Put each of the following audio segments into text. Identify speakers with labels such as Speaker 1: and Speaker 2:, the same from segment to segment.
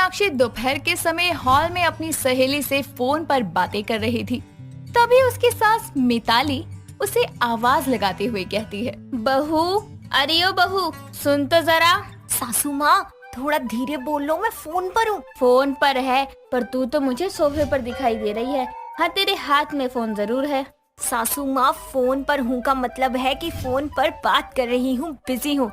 Speaker 1: मीनाक्षी दोपहर के समय हॉल में अपनी सहेली से फोन पर बातें कर रही थी। तभी उसकी सास मिताली उसे आवाज लगाते हुए कहती है, बहू, अरे ओ बहू, सुन तो जरा।
Speaker 2: सासू माँ, थोड़ा धीरे बोल लो, मैं फोन पर हूँ।
Speaker 1: फोन पर है, पर तू तो मुझे सोफे पर दिखाई दे रही है। हाँ, तेरे हाथ में फोन जरूर है।
Speaker 2: सासू माँ, फोन पर हूँ का मतलब है कि फोन पर बात कर रही हूँ, बिजी हूँ।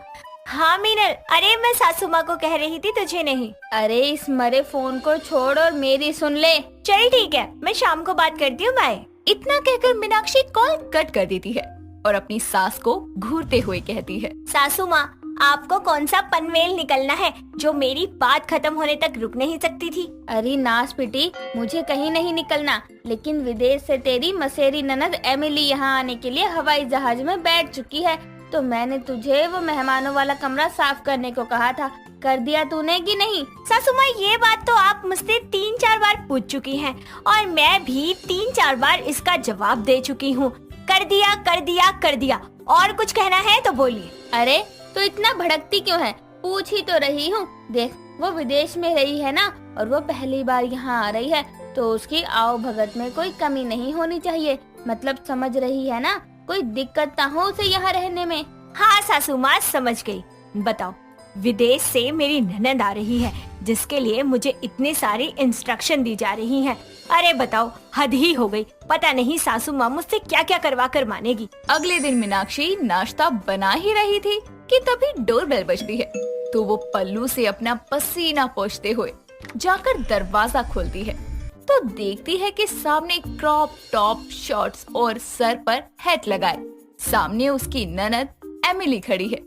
Speaker 2: हाँ मीनल, अरे मैं सासू माँ को कह रही थी, तुझे नहीं।
Speaker 1: अरे इस मरे फोन को छोड़ और मेरी सुन ले।
Speaker 2: चल ठीक है, मैं शाम को बात करती हूँ, बाय।
Speaker 1: इतना कहकर मीनाक्षी कॉल कट कर देती है और अपनी सास को घूरते हुए कहती है,
Speaker 2: सासू माँ, आपको कौन सा पनवेल निकलना है जो मेरी बात खत्म होने तक रुक नहीं सकती थी?
Speaker 1: अरे नास बेटी, मुझे कहीं नहीं निकलना, लेकिन विदेश से तेरी मसेरी ननद एमिली यहाँ आने के लिए हवाई जहाज में बैठ चुकी है, तो मैंने तुझे वो मेहमानों वाला कमरा साफ करने को कहा था। कर दिया तूने कि नहीं?
Speaker 2: सासू माँ, ये बात तो आप मुझसे 3-4 बार पूछ चुकी हैं और मैं भी 3-4 बार इसका जवाब दे चुकी हूँ। कर दिया, कर दिया, कर दिया। और कुछ कहना है तो बोलिए।
Speaker 1: अरे तो इतना भड़कती क्यों है? पूछ ही तो रही हूँ। देख, वो विदेश में रही है ना, और वो पहली बार यहाँ आ रही है, तो उसकी आओ भगत में कोई कमी नहीं होनी चाहिए। मतलब समझ रही है ना, कोई दिक्कत ना हो उसे यहाँ रहने में।
Speaker 2: हाँ सासू माँ, समझ गई। बताओ, विदेश से मेरी ननद आ रही है जिसके लिए मुझे इतने सारे इंस्ट्रक्शन दी जा रही हैं। अरे बताओ, हद ही हो गई। पता नहीं सासू माँ मुझसे क्या क्या करवा कर मानेगी।
Speaker 1: अगले दिन मीनाक्षी नाश्ता बना ही रही थी कि तभी डोरबेल बजती है, तो वो पल्लू से अपना पसीना पोंछते हुए जाकर दरवाजा खोलती है, तो देखती है कि सामने क्रॉप टॉप, शॉर्ट्स और सर पर हैट लगाए सामने उसकी ननद एमिली खड़ी है।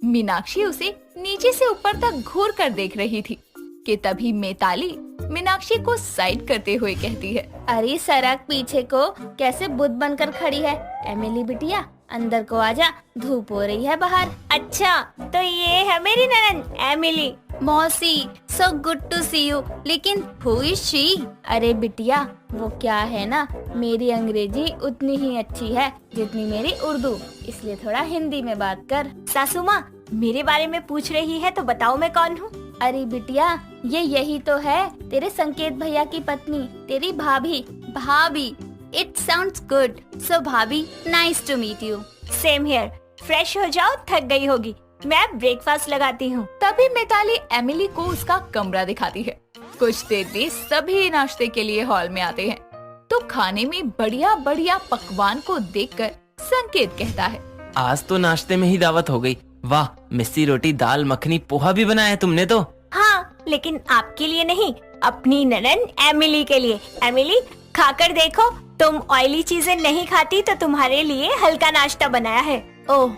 Speaker 1: मीनाक्षी उसे नीचे से ऊपर तक घूर कर देख रही थी कि तभी मिताली मीनाक्षी को साइड करते हुए कहती है, अरे सड़क पीछे को कैसे बुद्ध बनकर खड़ी है? एमिली बिटिया, अंदर को आजा, धूप हो रही है बाहर।
Speaker 2: अच्छा, तो ये है मेरी ननद एमिली।
Speaker 1: मौसी, so good to see you. लेकिन हु इज शी? अरे बिटिया, वो क्या है ना, मेरी अंग्रेजी उतनी ही अच्छी है जितनी मेरी उर्दू, इसलिए थोड़ा हिंदी में बात कर।
Speaker 2: सासू माँ, मेरे बारे में पूछ रही है तो बताओ मैं कौन हूँ?
Speaker 1: अरे बिटिया, ये यही तो है, तेरे संकेत भैया की पत्नी, तेरी भाभी। भाभी, इट साउंड्स गुड। सो भाभी, nice to meet you.
Speaker 2: Same here. Fresh हो जाओ, थक गई होगी, मैं ब्रेकफास्ट लगाती हूँ।
Speaker 1: तभी मिताली एमिली को उसका कमरा दिखाती है। कुछ देर में सभी नाश्ते के लिए हॉल में आते हैं, तो खाने में बढ़िया बढ़िया पकवान को देखकर संकेत कहता है,
Speaker 3: आज तो नाश्ते में ही दावत हो गई। वाह, मिस्सी रोटी, दाल मखनी, पोहा भी बनाया तुमने तो।
Speaker 2: हाँ, लेकिन आपके लिए नहीं, अपनी ननद एमिली के लिए। एमिली, खाकर देखो, तुम ऑयली चीजें नहीं खाती तो तुम्हारे लिए हल्का नाश्ता बनाया है।
Speaker 1: ओह,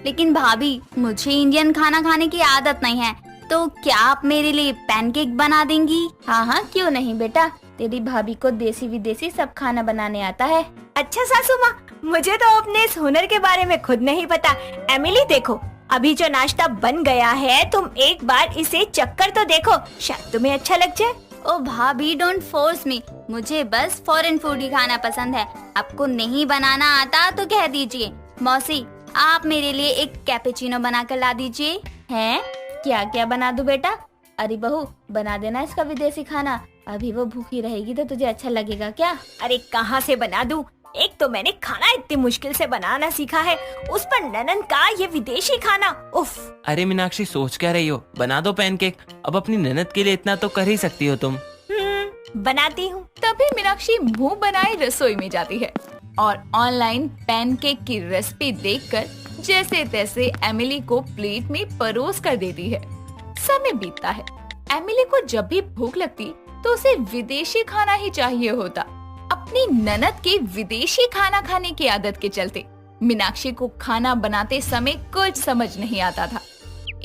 Speaker 1: लेकिन भाभी, मुझे इंडियन खाना खाने की आदत नहीं है, तो क्या आप मेरे लिए पैनकेक बना देंगी? हाँ हाँ, क्यों नहीं बेटा, तेरी भाभी को देसी विदेशी सब खाना बनाने आता है।
Speaker 2: अच्छा सासू माँ, मुझे तो अपने इस हुनर के बारे में खुद नहीं पता। एमिली देखो, अभी जो नाश्ता बन गया है, तुम एक बार इसे चक्कर तो देखो, शायद तुम्हें अच्छा लग जाए।
Speaker 1: ओ भाभी, डोंट फोर्स मी, मुझे बस फॉरेन फूड ही खाना पसंद है। आपको नहीं बनाना आता तो कह दीजिए। मौसी, आप मेरे लिए एक कैपेचिनो बना कर ला दीजिए। हैं? क्या क्या बना दूं बेटा? अरे बहू, बना देना इसका विदेशी खाना, अभी वो भूखी रहेगी तो तुझे अच्छा लगेगा क्या?
Speaker 2: अरे कहाँ से बना दूं? एक तो मैंने खाना इतनी मुश्किल से बनाना सीखा है, उस पर ननद का ये विदेशी खाना, उफ।
Speaker 3: अरे मीनाक्षी, सोच क्या रही हो? बना दो पैनकेक, अब अपनी ननद के लिए इतना तो कर ही सकती हो तुम।
Speaker 2: बनाती हूँ।
Speaker 1: तभी मीनाक्षी मुंह बनाए रसोई में जाती है और ऑनलाइन पैनकेक की रेसिपी देखकर जैसे तैसे एमिली को प्लेट में परोस कर देती है। समय बीतता है। एमिली को जब भी भूख लगती तो उसे विदेशी खाना ही चाहिए होता। अपनी ननद के विदेशी खाना खाने की आदत के चलते मीनाक्षी को खाना बनाते समय कुछ समझ नहीं आता था।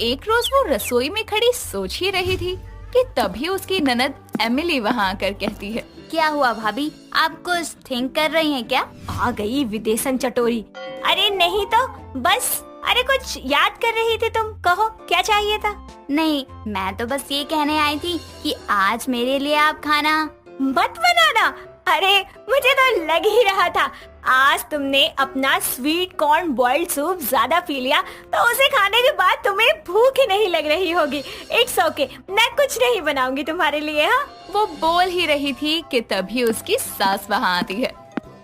Speaker 1: एक रोज वो रसोई में खड़ी सोच ही रही थी कि तभी उसकी ननद एमिली वहाँ आकर कहती है, क्या हुआ भाभी, आप कुछ थिंक कर रही हैं क्या?
Speaker 2: आ गई विदेशन चटोरी। अरे नहीं तो बस, अरे कुछ याद कर रही थी तुम, कहो क्या चाहिए था?
Speaker 1: नहीं, मैं तो बस ये कहने आई थी कि आज मेरे लिए आप खाना
Speaker 2: मत बनाना। अरे मुझे तो लग ही रहा था आज तुमने अपना स्वीट कॉर्न बॉइल्ड सूप ज्यादा पी लिया, तो उसे खाने के बाद तुम्हें भूख ही नहीं लग रही होगी। इट्स ओके, मैं कुछ नहीं बनाऊंगी तुम्हारे लिए। हाँ,
Speaker 1: वो बोल ही रही थी कि तभी उसकी सास वहाँ आती है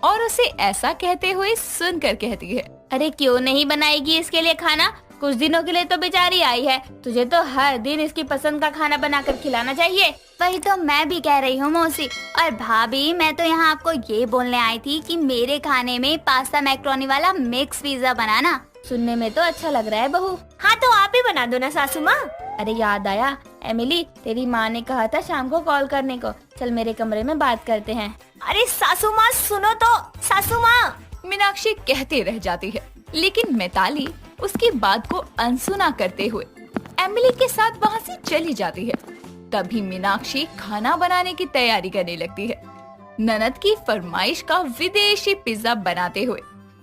Speaker 1: और उसे ऐसा कहते हुए सुनकर कहती है,
Speaker 4: अरे क्यों नहीं बनाएगी इसके लिए खाना? कुछ दिनों के लिए तो बेचारी आई है, तुझे तो हर दिन इसकी पसंद का खाना बनाकर खिलाना चाहिए। वही तो मैं भी कह रही हूँ मौसी। और भाभी, मैं तो यहाँ आपको ये बोलने आई थी कि मेरे खाने में पास्ता मैक्रोनी वाला मिक्स पिज्जा बनाना। सुनने में तो अच्छा लग रहा है बहू।
Speaker 2: हाँ तो आप ही बना दो ना सासू माँ।
Speaker 4: अरे याद आया एमिली, तेरी माँ ने कहा था शाम को कॉल करने को। चल मेरे कमरे में बात करते हैं।
Speaker 2: अरे सासू माँ सुनो तो, सासू माँ।
Speaker 1: मीनाक्षी कहते रह जाती है, लेकिन मिताली उसकी बात को अनसुना करते हुए एमिली के साथ वहाँ से चली जाती है। तभी मीनाक्षी खाना बनाने की तैयारी करने लगती है। ननद की फरमाइश का विदेशी पिज्जा बनाते हुए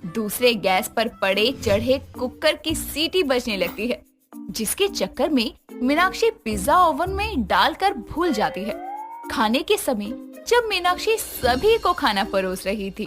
Speaker 1: दूसरे गैस पर पड़े चढ़े कुकर की सीटी बजने लगती है, जिसके चक्कर में मीनाक्षी पिज्जा ओवन में डालकर भूल जाती है। खाने के समय जब मीनाक्षी सभी को खाना परोस रही थी,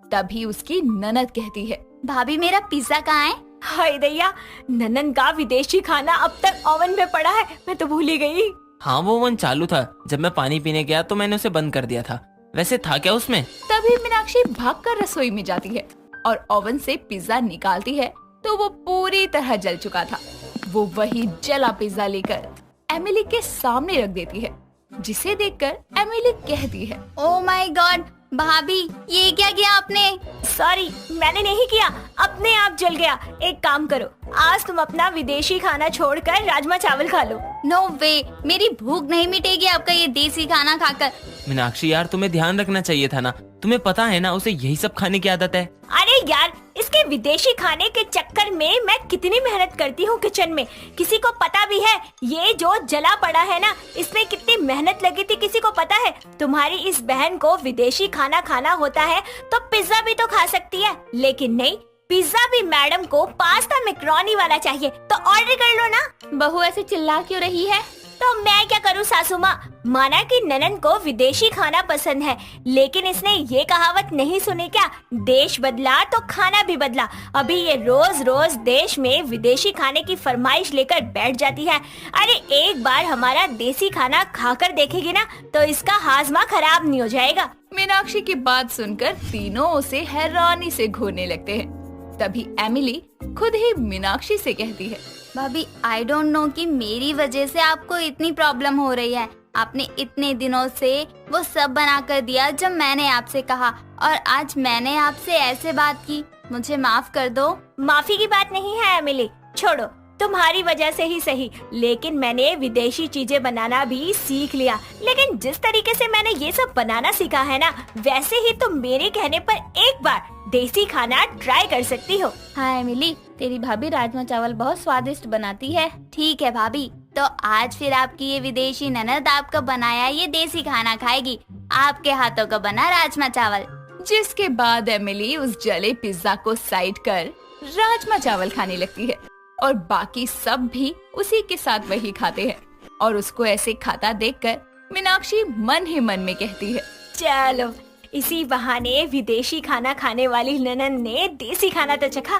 Speaker 1: तभी उसकी ननद कहती है,
Speaker 4: भाभी मेरा पिज्जा कहाँ है?
Speaker 2: हाय दैया, ननन का विदेशी खाना अब तक ओवन में पड़ा है, मैं तो भूल ही गई।
Speaker 3: हाँ, वो ओवन चालू था। जब मैं पानी पीने गया तो मैंने उसे बंद कर दिया था। वैसे था क्या उसमें?
Speaker 1: तभी मीनाक्षी भागकर रसोई में जाती है और ओवन से पिज्जा निकालती है तो वो पूरी तरह जल चुका था। वो वही जला पिज्जा लेकर एमिली के सामने रख देती है, जिसे देखकर एमिली कहती है,
Speaker 4: ओह माय गॉड भाभी, ये क्या किया आपने?
Speaker 2: सॉरी, मैंने नहीं किया, अपने आप जल गया। एक काम करो, आज तुम अपना विदेशी खाना छोड़कर राजमा चावल खा लो।
Speaker 4: नो वे, मेरी भूख नहीं मिटेगी आपका ये देसी खाना खाकर।
Speaker 3: मीनाक्षी यार, तुम्हें ध्यान रखना चाहिए था ना। तुम्हें पता है ना उसे यही सब खाने की आदत है।
Speaker 2: अरे यार, इसके विदेशी खाने के चक्कर में मैं कितनी मेहनत करती हूँ किचन में, किसी को पता भी है? ये जो जला पड़ा है ना, इसमें कितनी मेहनत लगी थी, किसी को पता है? तुम्हारी इस बहन को विदेशी खाना खाना होता है तो पिज्जा भी तो खा सकती है, लेकिन नहीं, पिज्जा भी मैडम को पास्ता मैक्रोनी वाला चाहिए। तो ऑर्डर कर लो ना।
Speaker 4: बहू ऐसे चिल्ला क्यों रही है?
Speaker 2: तो मैं क्या करूँ सासू माँ? माना कि ननन को विदेशी खाना पसंद है, लेकिन इसने ये कहावत नहीं सुनी क्या, देश बदला तो खाना भी बदला। अभी ये रोज रोज देश में विदेशी खाने की फरमाइश लेकर बैठ जाती है। अरे एक बार हमारा देसी खाना खाकर देखेगी ना, तो इसका हाजमा खराब नहीं हो जाएगा।
Speaker 1: मीनाक्षी की बात सुनकर तीनों उसे हैरानी से घूरने लगते हैं। तभी एमिली खुद ही मीनाक्षी से कहती है,
Speaker 4: भाभी आई डोंट नो कि मेरी वजह से आपको इतनी प्रॉब्लम हो रही है। आपने इतने दिनों से वो सब बना कर दिया जब मैंने आपसे कहा, और आज मैंने आपसे ऐसे बात की। मुझे माफ कर दो।
Speaker 2: माफी की बात नहीं है एमिली, छोड़ो, तुम्हारी वजह से ही सही, लेकिन मैंने विदेशी चीजें बनाना भी सीख लिया। लेकिन जिस तरीके से मैंने ये सब बनाना सीखा है ना, वैसे ही तुम मेरे कहने पर एक बार देसी खाना ट्राई कर सकती हो।
Speaker 4: हाँ एमिली, तेरी भाभी राजमा चावल बहुत स्वादिष्ट बनाती है। ठीक है भाभी, तो आज फिर आपकी ये विदेशी ननद आपका बनाया ये देसी खाना खाएगी, आपके हाथों का बना राजमा चावल।
Speaker 1: जिसके बाद एमिली उस जले पिज्जा को साइड कर राजमा चावल खाने लगती है और बाकी सब भी उसी के साथ वही खाते हैं। और उसको ऐसे खाता देखकर मीनाक्षी मन ही मन में कहती है,
Speaker 2: चलो इसी बहाने विदेशी खाना खाने वाली ननन ने देसी खाना तो चखा।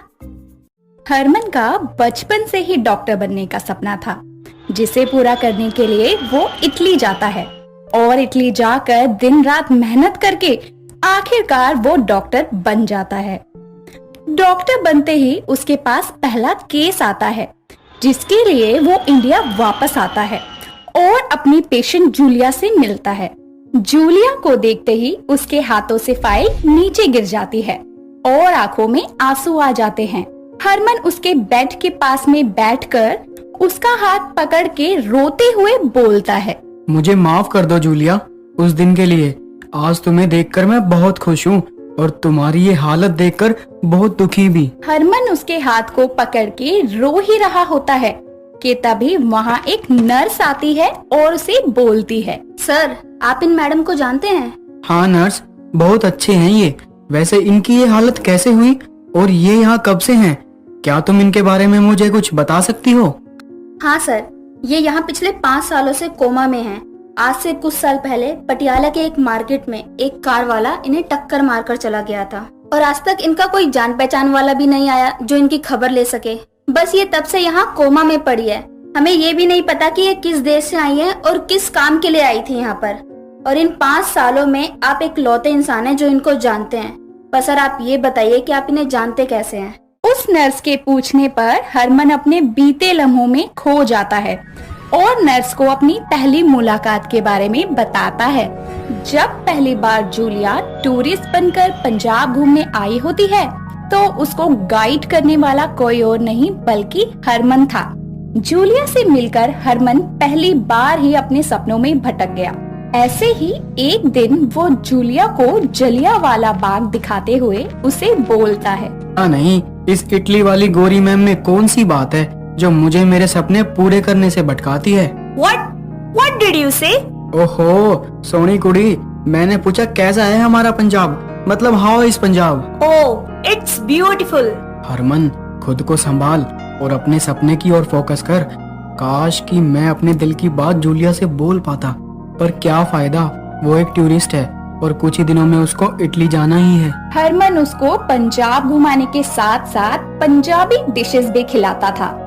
Speaker 5: हरमन का बचपन से ही डॉक्टर बनने का सपना था, जिसे पूरा करने के लिए वो इटली जाता है और इटली जाकर दिन रात मेहनत करके आखिरकार वो डॉक्टर बन जाता है। डॉक्टर बनते ही उसके पास पहला केस आता है, जिसके लिए वो इंडिया वापस आता है और अपनी पेशेंट जूलिया से मिलता है। जूलिया को देखते ही उसके हाथों से फाइल नीचे गिर जाती है और आंखों में आंसू आ जाते हैं। हरमन उसके बेड के पास में बैठकर उसका हाथ पकड़ के रोते हुए बोलता है,
Speaker 6: मुझे माफ कर दो जूलिया, उस दिन के लिए। आज तुम्हें देखकर मैं बहुत खुश हूँ और तुम्हारी ये हालत देखकर बहुत दुखी भी।
Speaker 5: हरमन उसके हाथ को पकड़ के रो ही रहा होता है कि तभी वहाँ एक नर्स आती है और उसे बोलती है,
Speaker 7: सर आप इन मैडम को जानते हैं?
Speaker 6: हाँ नर्स, बहुत अच्छे हैं ये। वैसे इनकी ये हालत कैसे हुई और ये यहाँ कब से हैं? क्या तुम इनके बारे में मुझे कुछ बता सकती हो?
Speaker 7: हाँ सर, ये यहाँ पिछले 5 सालों से कोमा में हैं। आज से कुछ साल पहले पटियाला के एक मार्केट में एक कार वाला इन्हें टक्कर मारकर चला गया था और आज तक इनका कोई जान पहचान वाला भी नहीं आया जो इनकी खबर ले सके। बस ये तब से यहाँ कोमा में पड़ी है। हमें ये भी नहीं पता कि ये किस देश से आई है और किस काम के लिए आई थी यहाँ पर। और इन 5 सालों में आप एक लौते इंसान हैं जो इनको जानते हैं। बस सर आप ये बताइए कि आप इन्हें जानते कैसे हैं?
Speaker 5: उस नर्स के पूछने पर हरमन अपने बीते लम्हों में खो जाता है और नर्स को अपनी पहली मुलाकात के बारे में बताता है। जब पहली बार जूलिया टूरिस्ट बनकर पंजाब घूमने आई होती है तो उसको गाइड करने वाला कोई और नहीं बल्कि हरमन था। जूलिया से मिलकर हरमन पहली बार ही अपने सपनों में भटक गया। ऐसे ही एक दिन वो जूलिया को जलियांवाला बाग दिखाते हुए उसे बोलता है,
Speaker 6: नहीं, इस इटली वाली गोरी मैम में कौन सी बात है जो मुझे मेरे सपने पूरे करने से भटकाती है?
Speaker 2: What did you say?
Speaker 6: ओहो सोनी कुड़ी, मैंने पूछा कैसा है हमारा पंजाब, मतलब how is Punjab?
Speaker 2: Oh, it's beautiful.
Speaker 6: Harman खुद को संभाल और अपने सपने की ओर फोकस कर। काश कि मैं अपने दिल की बात जूलिया से बोल पाता, पर क्या फायदा, वो एक टूरिस्ट है और कुछ ही दिनों में उसको इटली जाना ही है।
Speaker 5: हरमन उसको पंजाब घुमाने के साथ साथ पंजाबी डिशेस भी खिलाता था।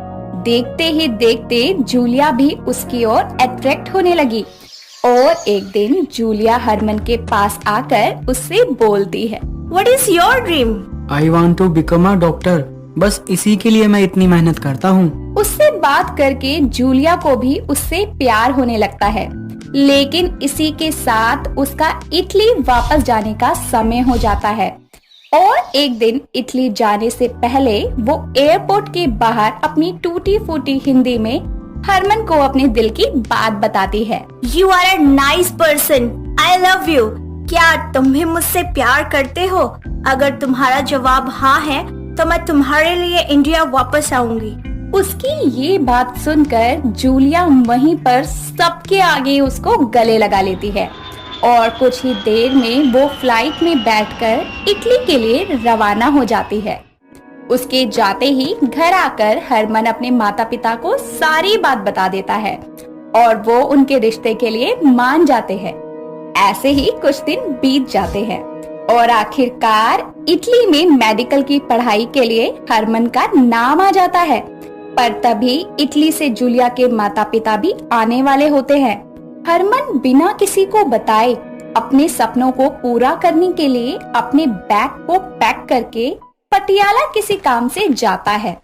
Speaker 5: देखते ही देखते जूलिया भी उसकी ओर अट्रैक्ट होने लगी और एक दिन जूलिया हरमन के पास आकर उससे बोलती है,
Speaker 2: What is your dream?
Speaker 6: I want to become a doctor। बस इसी के लिए मैं इतनी मेहनत करता हूँ।
Speaker 5: उससे बात करके जूलिया को भी उससे प्यार होने लगता है, लेकिन इसी के साथ उसका इटली वापस जाने का समय हो जाता है। और एक दिन इटली जाने से पहले वो एयरपोर्ट के बाहर अपनी टूटी फूटी हिंदी में हरमन को अपने दिल की बात बताती है।
Speaker 2: You are a nice person. I love you. क्या तुम भी मुझसे प्यार करते हो? अगर तुम्हारा जवाब हाँ है तो मैं तुम्हारे लिए इंडिया वापस आऊंगी।
Speaker 5: उसकी ये बात सुनकर जूलिया वहीं पर सबके आगे उसको गले लगा लेती है और कुछ ही देर में वो फ्लाइट में बैठकर इटली के लिए रवाना हो जाती है। उसके जाते ही घर आकर हरमन अपने माता पिता को सारी बात बता देता है और वो उनके रिश्ते के लिए मान जाते हैं। ऐसे ही कुछ दिन बीत जाते हैं और आखिरकार इटली में मेडिकल की पढ़ाई के लिए हरमन का नाम आ जाता है। पर तभी इटली से जूलिया के माता पिता भी आने वाले होते हैं। हरमन बिना किसी को बताए अपने सपनों को पूरा करने के लिए अपने बैग को पैक करके पटियाला किसी काम से जाता है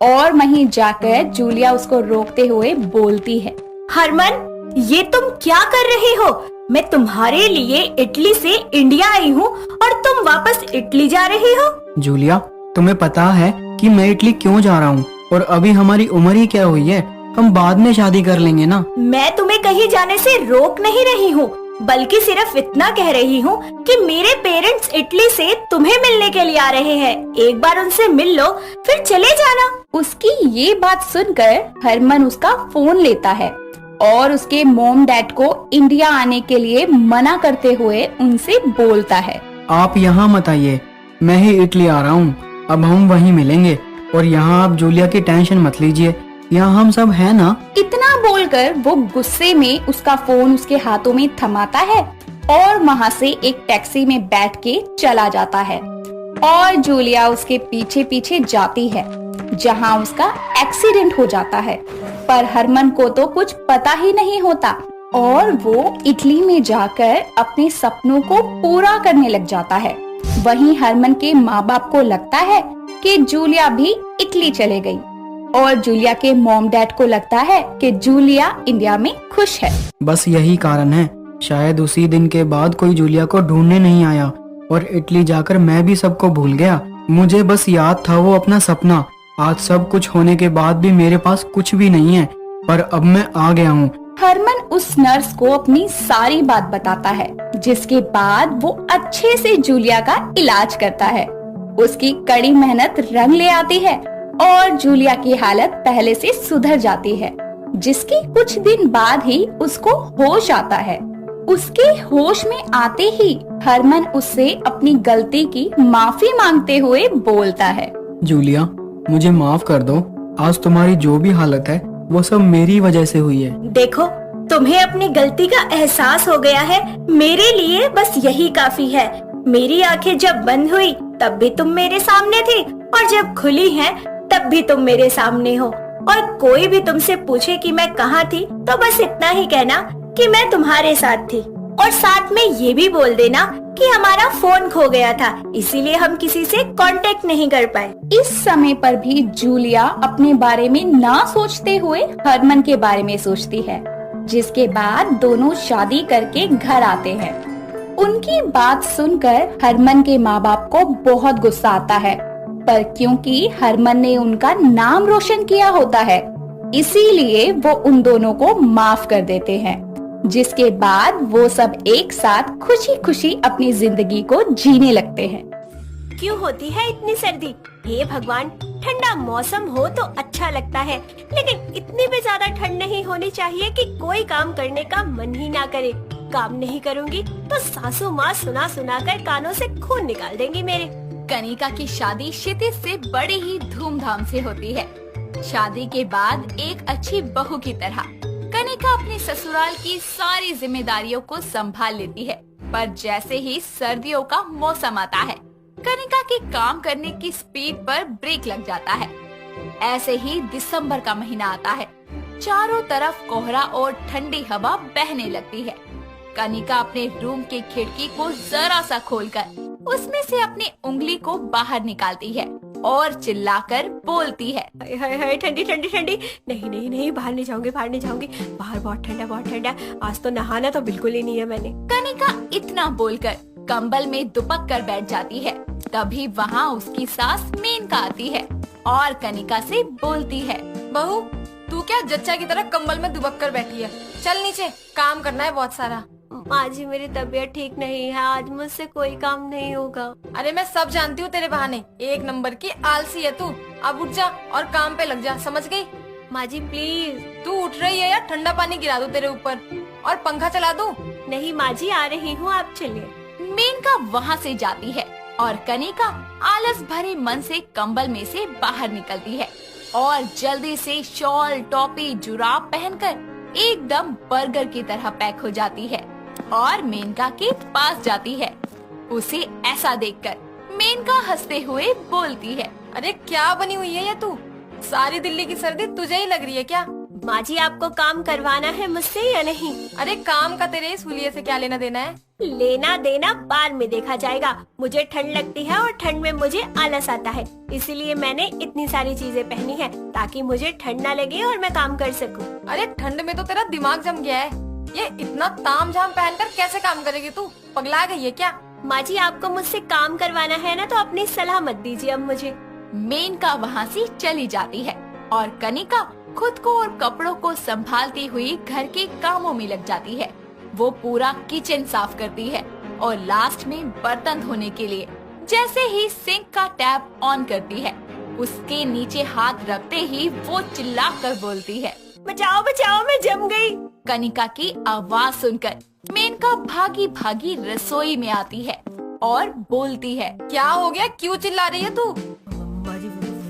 Speaker 5: और वहीं जाकर जूलिया उसको रोकते हुए बोलती है,
Speaker 2: हरमन ये तुम क्या कर रहे हो? मैं तुम्हारे लिए इटली से इंडिया आई हूँ और तुम वापस इटली जा रहे हो।
Speaker 6: जूलिया तुम्हें पता है कि मैं इटली क्यों जा रहा हूँ? और अभी हमारी उम्र ही क्या हुई है, हम बाद में शादी कर लेंगे ना।
Speaker 2: मैं तुम्हें कहीं जाने से रोक नहीं रही हूँ, बल्कि सिर्फ इतना कह रही हूँ कि मेरे पेरेंट्स इटली से तुम्हें मिलने के लिए आ रहे हैं। एक बार उनसे मिल लो फिर चले जाना।
Speaker 5: उसकी ये बात सुनकर हरमन उसका फोन लेता है और उसके मॉम डैड को इंडिया आने के लिए मना करते हुए उनसे बोलता है,
Speaker 6: आप यहाँ मत आइए, मैं ही इटली आ रहा हूँ, अब हम वहीं मिलेंगे और यहाँ आप जूलिया की टेंशन मत लीजिए, यहाँ हम सब है ना।
Speaker 5: इतना बोलकर वो गुस्से में उसका फोन उसके हाथों में थमाता है और वहाँ से एक टैक्सी में बैठ के चला जाता है और जूलिया उसके पीछे पीछे जाती है जहाँ उसका एक्सीडेंट हो जाता है। पर हरमन को तो कुछ पता ही नहीं होता और वो इटली में जाकर अपने सपनों को पूरा करने लग जाता है। वहीं हरमन के माँ बाप को लगता है कि जूलिया भी इटली चले गई और जूलिया के मॉम डैड को लगता है कि जूलिया इंडिया में खुश है।
Speaker 6: बस यही कारण है, शायद उसी दिन के बाद कोई जूलिया को ढूंढने नहीं आया और इटली जाकर मैं भी सबको भूल गया। मुझे बस याद था वो अपना सपना। आज सब कुछ होने के बाद भी मेरे पास कुछ भी नहीं है, पर अब मैं आ गया हूँ।
Speaker 5: हरमन उस नर्स को अपनी सारी बात बताता है, जिसके बाद वो अच्छे से जूलिया का इलाज करता है। उसकी कड़ी मेहनत रंग ले आती है और जूलिया की हालत पहले से सुधर जाती है, जिसके कुछ दिन बाद ही उसको होश आता है। उसके होश में आते ही हरमन उससे अपनी गलती की माफी मांगते हुए बोलता है,
Speaker 6: जूलिया मुझे माफ कर दो, आज तुम्हारी जो भी हालत है वो सब मेरी वजह से हुई है।
Speaker 2: देखो तुम्हें अपनी गलती का एहसास हो गया है, मेरे लिए बस यही काफी है। मेरी आंखें जब बंद हुई तब भी तुम मेरे सामने थी, और जब खुली हैं तब भी तुम मेरे सामने हो। और कोई भी तुमसे पूछे कि मैं कहाँ थी तो बस इतना ही कहना कि मैं तुम्हारे साथ थी, और साथ में ये भी बोल देना कि हमारा फोन खो गया था, इसीलिए हम किसी से कांटेक्ट नहीं कर पाए।
Speaker 5: इस समय पर भी जूलिया अपने बारे में ना सोचते हुए हरमन के बारे में सोचती है, जिसके बाद दोनों शादी करके घर आते हैं। उनकी बात सुनकर हरमन के माँ बाप को बहुत गुस्सा आता है, पर क्योंकि हरमन ने उनका नाम रोशन किया होता है, इसीलिए वो उन दोनों को माफ कर देते हैं, जिसके बाद वो सब एक साथ खुशी खुशी अपनी जिंदगी को जीने लगते हैं।
Speaker 2: क्यों होती है इतनी सर्दी? हे भगवान, ठंडा मौसम हो तो अच्छा लगता है, लेकिन इतनी भी ज्यादा ठंड नहीं होनी चाहिए कि कोई काम करने का मन ही ना करे। काम नहीं करूँगी तो सासू माँ सुना सुना कर कानों से खून निकाल देंगी मेरे।
Speaker 1: कनिका की शादी क्षितिज से बड़ी ही धूमधाम से होती है। शादी के बाद एक अच्छी बहू की तरह कनिका अपने ससुराल की सारी जिम्मेदारियों को संभाल लेती है, पर जैसे ही सर्दियों का मौसम आता है, कनिका के काम करने की स्पीड पर ब्रेक लग जाता है। ऐसे ही दिसंबर का महीना आता है। चारों तरफ कोहरा और ठंडी हवा बहने लगती है। कनिका अपने रूम की खिड़की को जरा सा खोलकर उसमें से अपनी उंगली को बाहर निकालती है और चिल्लाकर बोलती है,
Speaker 2: हाय हाय हाय, ठंडी ठंडी ठंडी, नहीं नहीं नहीं, बाहर नहीं जाऊंगी, बाहर नहीं जाऊंगी, बाहर बहुत ठंडा, आज तो नहाना तो बिल्कुल ही नहीं है मैंने।
Speaker 1: कनिका इतना बोलकर कंबल में दुपक कर बैठ जाती है। तभी वहाँ उसकी सास मेनका आती है और कनिका से बोलती है,
Speaker 8: बहू तू क्या जच्चा की तरह कंबल में दुबक कर बैठी है, चल नीचे, काम करना है बहुत सारा।
Speaker 2: माँ जी, मेरी तबीयत ठीक नहीं है, आज मुझसे कोई काम नहीं होगा।
Speaker 8: अरे मैं सब जानती हूँ तेरे बहाने, एक नंबर की आलसी है तू। अब उठ जा और काम पे लग जा, समझ गई?
Speaker 2: माँ जी प्लीज।
Speaker 8: तू उठ रही है या ठंडा पानी गिरा दूँ तेरे ऊपर और पंखा चला दूँ?
Speaker 2: नहीं माँ जी, आ रही हूँ, आप चलिए।
Speaker 1: मेनका वहाँ से जाती है और कनिका आलस भरे मन से कंबल में से बाहर निकलती है और जल्दी से शॉल, टोपी, जुराब पहनकर एकदम बर्गर की तरह पैक हो जाती है और मेनका के पास जाती है। उसे ऐसा देखकर मेनका हंसते हुए बोलती है,
Speaker 8: अरे क्या बनी हुई है ये तू? सारी दिल्ली की सर्दी तुझे ही लग रही है क्या?
Speaker 2: माँ जी, आपको काम करवाना है मुझसे या नहीं?
Speaker 8: अरे काम का तेरे इस हुलिये से क्या लेना देना है?
Speaker 2: लेना देना बाद में देखा जाएगा। मुझे ठंड लगती है और ठंड में मुझे आलस आता है, इसीलिए मैंने इतनी सारी चीजें पहनी है ताकि मुझे ठंड न लगे और मैं काम कर सकूं।
Speaker 8: अरे ठंड में तो तेरा दिमाग जम गया है, ये इतना ताम झाम पहनकर कैसे काम करेगी तू? पगला गई है क्या?
Speaker 2: माँ जी, आपको मुझसे काम करवाना है ना, तो अपनी सलाह मत दीजिए अब मुझे।
Speaker 1: मेनका वहाँ से चली जाती है और कनिका खुद को और कपड़ों को संभालती हुई घर के कामों में लग जाती है। वो पूरा किचन साफ करती है और लास्ट में बर्तन धोने के लिए जैसे ही सिंक का टैप ऑन करती है, उसके नीचे हाथ रखते ही वो चिल्लाकर बोलती है,
Speaker 2: बचाओ बचाओ, मैं जम गई।
Speaker 1: कनिका की आवाज सुनकर मेनका भागी भागी रसोई में आती है और बोलती है,
Speaker 8: क्या हो गया, क्यों चिल्ला रही है तू?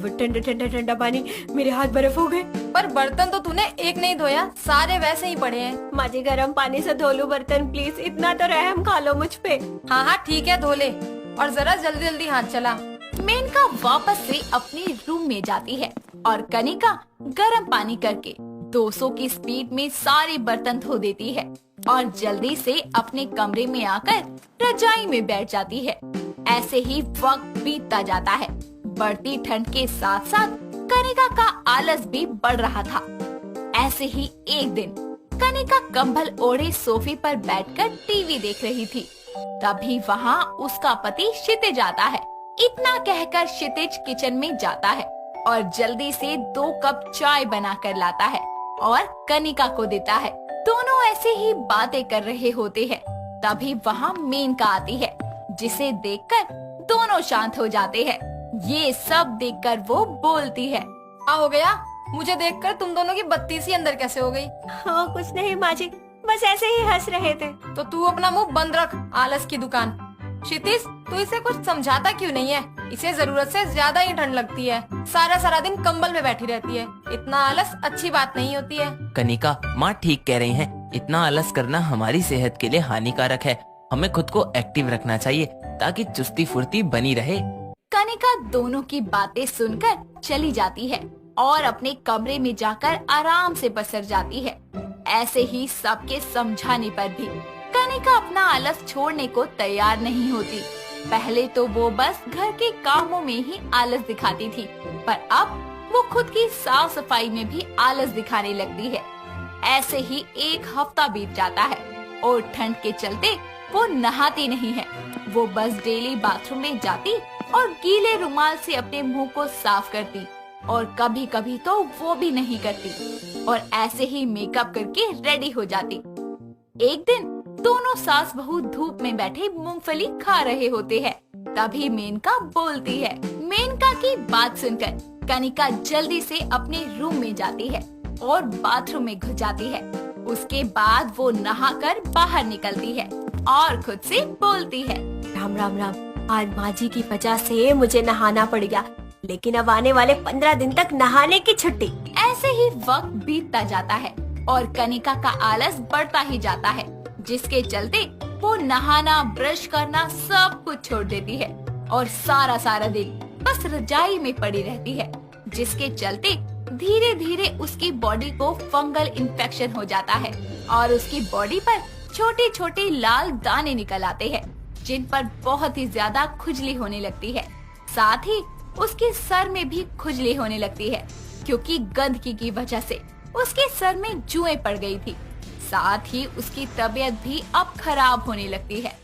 Speaker 2: ठंडा ठंडा ठंडा पानी, मेरे हाथ बर्फ हो गए।
Speaker 8: पर बर्तन तो तूने एक नहीं धोया, सारे वैसे ही पड़े हैं।
Speaker 2: माँ जी, गर्म पानी से धो लूं बर्तन प्लीज, इतना तो रहम खा लो मुझ पे।
Speaker 8: हाँ हाँ ठीक है, धो ले और जरा जल्दी जल्दी हाथ चला।
Speaker 1: मेनका वापस से अपने रूम में जाती है और कनिका गर्म पानी करके 200 की स्पीड में सारे बर्तन धो देती है और जल्दी से अपने कमरे में आकर रजाई में बैठ जाती है। ऐसे ही वक्त बीतता जाता है। बढ़ती ठंड के साथ साथ कनिका का आलस भी बढ़ रहा था। ऐसे ही एक दिन कनिका कंबल ओढ़े सोफे पर बैठकर टीवी देख रही थी। तभी वहाँ उसका पति क्षितिज आता है। इतना कहकर क्षितिज किचन में जाता है और जल्दी से 2 कप चाय बना कर लाता है और कनिका को देता है। दोनों ऐसे ही बातें कर रहे होते हैं। तभी वहाँ मेनका आती है, जिसे देखकर दोनों शांत हो जाते हैं। ये सब देखकर वो बोलती है,
Speaker 8: क्या हो गया? मुझे देखकर तुम दोनों की बत्ती सी अंदर कैसे हो गई?
Speaker 2: हाँ कुछ नहीं माँ जी, बस ऐसे ही हंस रहे थे।
Speaker 8: तो तू अपना मुंह बंद रख, आलस की दुकान। क्षितिज, तू इसे कुछ समझाता क्यों नहीं है? इसे जरूरत से ज्यादा ही ठंड लगती है, सारा दिन कंबल में बैठी रहती है। इतना आलस अच्छी बात नहीं होती है।
Speaker 3: कनिका, माँ ठीक कह रही हैं। इतना आलस करना हमारी सेहत के लिए हानिकारक है। हमें खुद को एक्टिव रखना चाहिए ताकि चुस्ती फुर्ती बनी रहे।
Speaker 1: कनिका दोनों की बातें सुनकर चली जाती है और अपने कमरे में जाकर आराम से बसर जाती है। ऐसे ही सबके समझाने पर भी कनिका अपना आलस छोड़ने को तैयार नहीं होती। पहले तो वो बस घर के कामों में ही आलस दिखाती थी, पर अब वो खुद की साफ सफाई में भी आलस दिखाने लगती है। ऐसे ही एक हफ्ता बीत जाता है और ठंड के चलते वो नहाती नहीं है। वो बस डेली बाथरूम में जाती और गीले रुमाल से अपने मुंह को साफ करती, और कभी कभी तो वो भी नहीं करती और ऐसे ही मेकअप करके रेडी हो जाती। एक दिन दोनों सास बहू धूप में बैठे मूंगफली खा रहे होते हैं। तभी मेनका बोलती है। मेनका की बात सुनकर कनिका जल्दी से अपने रूम में जाती है और बाथरूम में घुस जाती है। उसके बाद वो नहाकर बाहर निकलती है और खुद से बोलती है,
Speaker 2: राम राम राम, आज माँ जी की वजह से मुझे नहाना पड़ गया, लेकिन अब आने वाले 15 दिन तक नहाने की छुट्टी।
Speaker 1: ऐसे ही वक्त बीतता जाता है और कनिका का आलस बढ़ता ही जाता है, जिसके चलते वो नहाना, ब्रश करना सब कुछ छोड़ देती है और सारा दिन बस रजाई में पड़ी रहती है, जिसके चलते धीरे धीरे उसकी बॉडी को फंगल इन्फेक्शन हो जाता है और उसकी बॉडी पर छोटे छोटे लाल दाने निकल आते हैं, जिन पर बहुत ही ज्यादा खुजली होने लगती है। साथ ही उसके सर में भी खुजली होने लगती है, क्योंकि गंदगी की वजह से उसके सर में जुएं पड़ गई थी। साथ ही उसकी तबीयत भी अब खराब होने लगती है।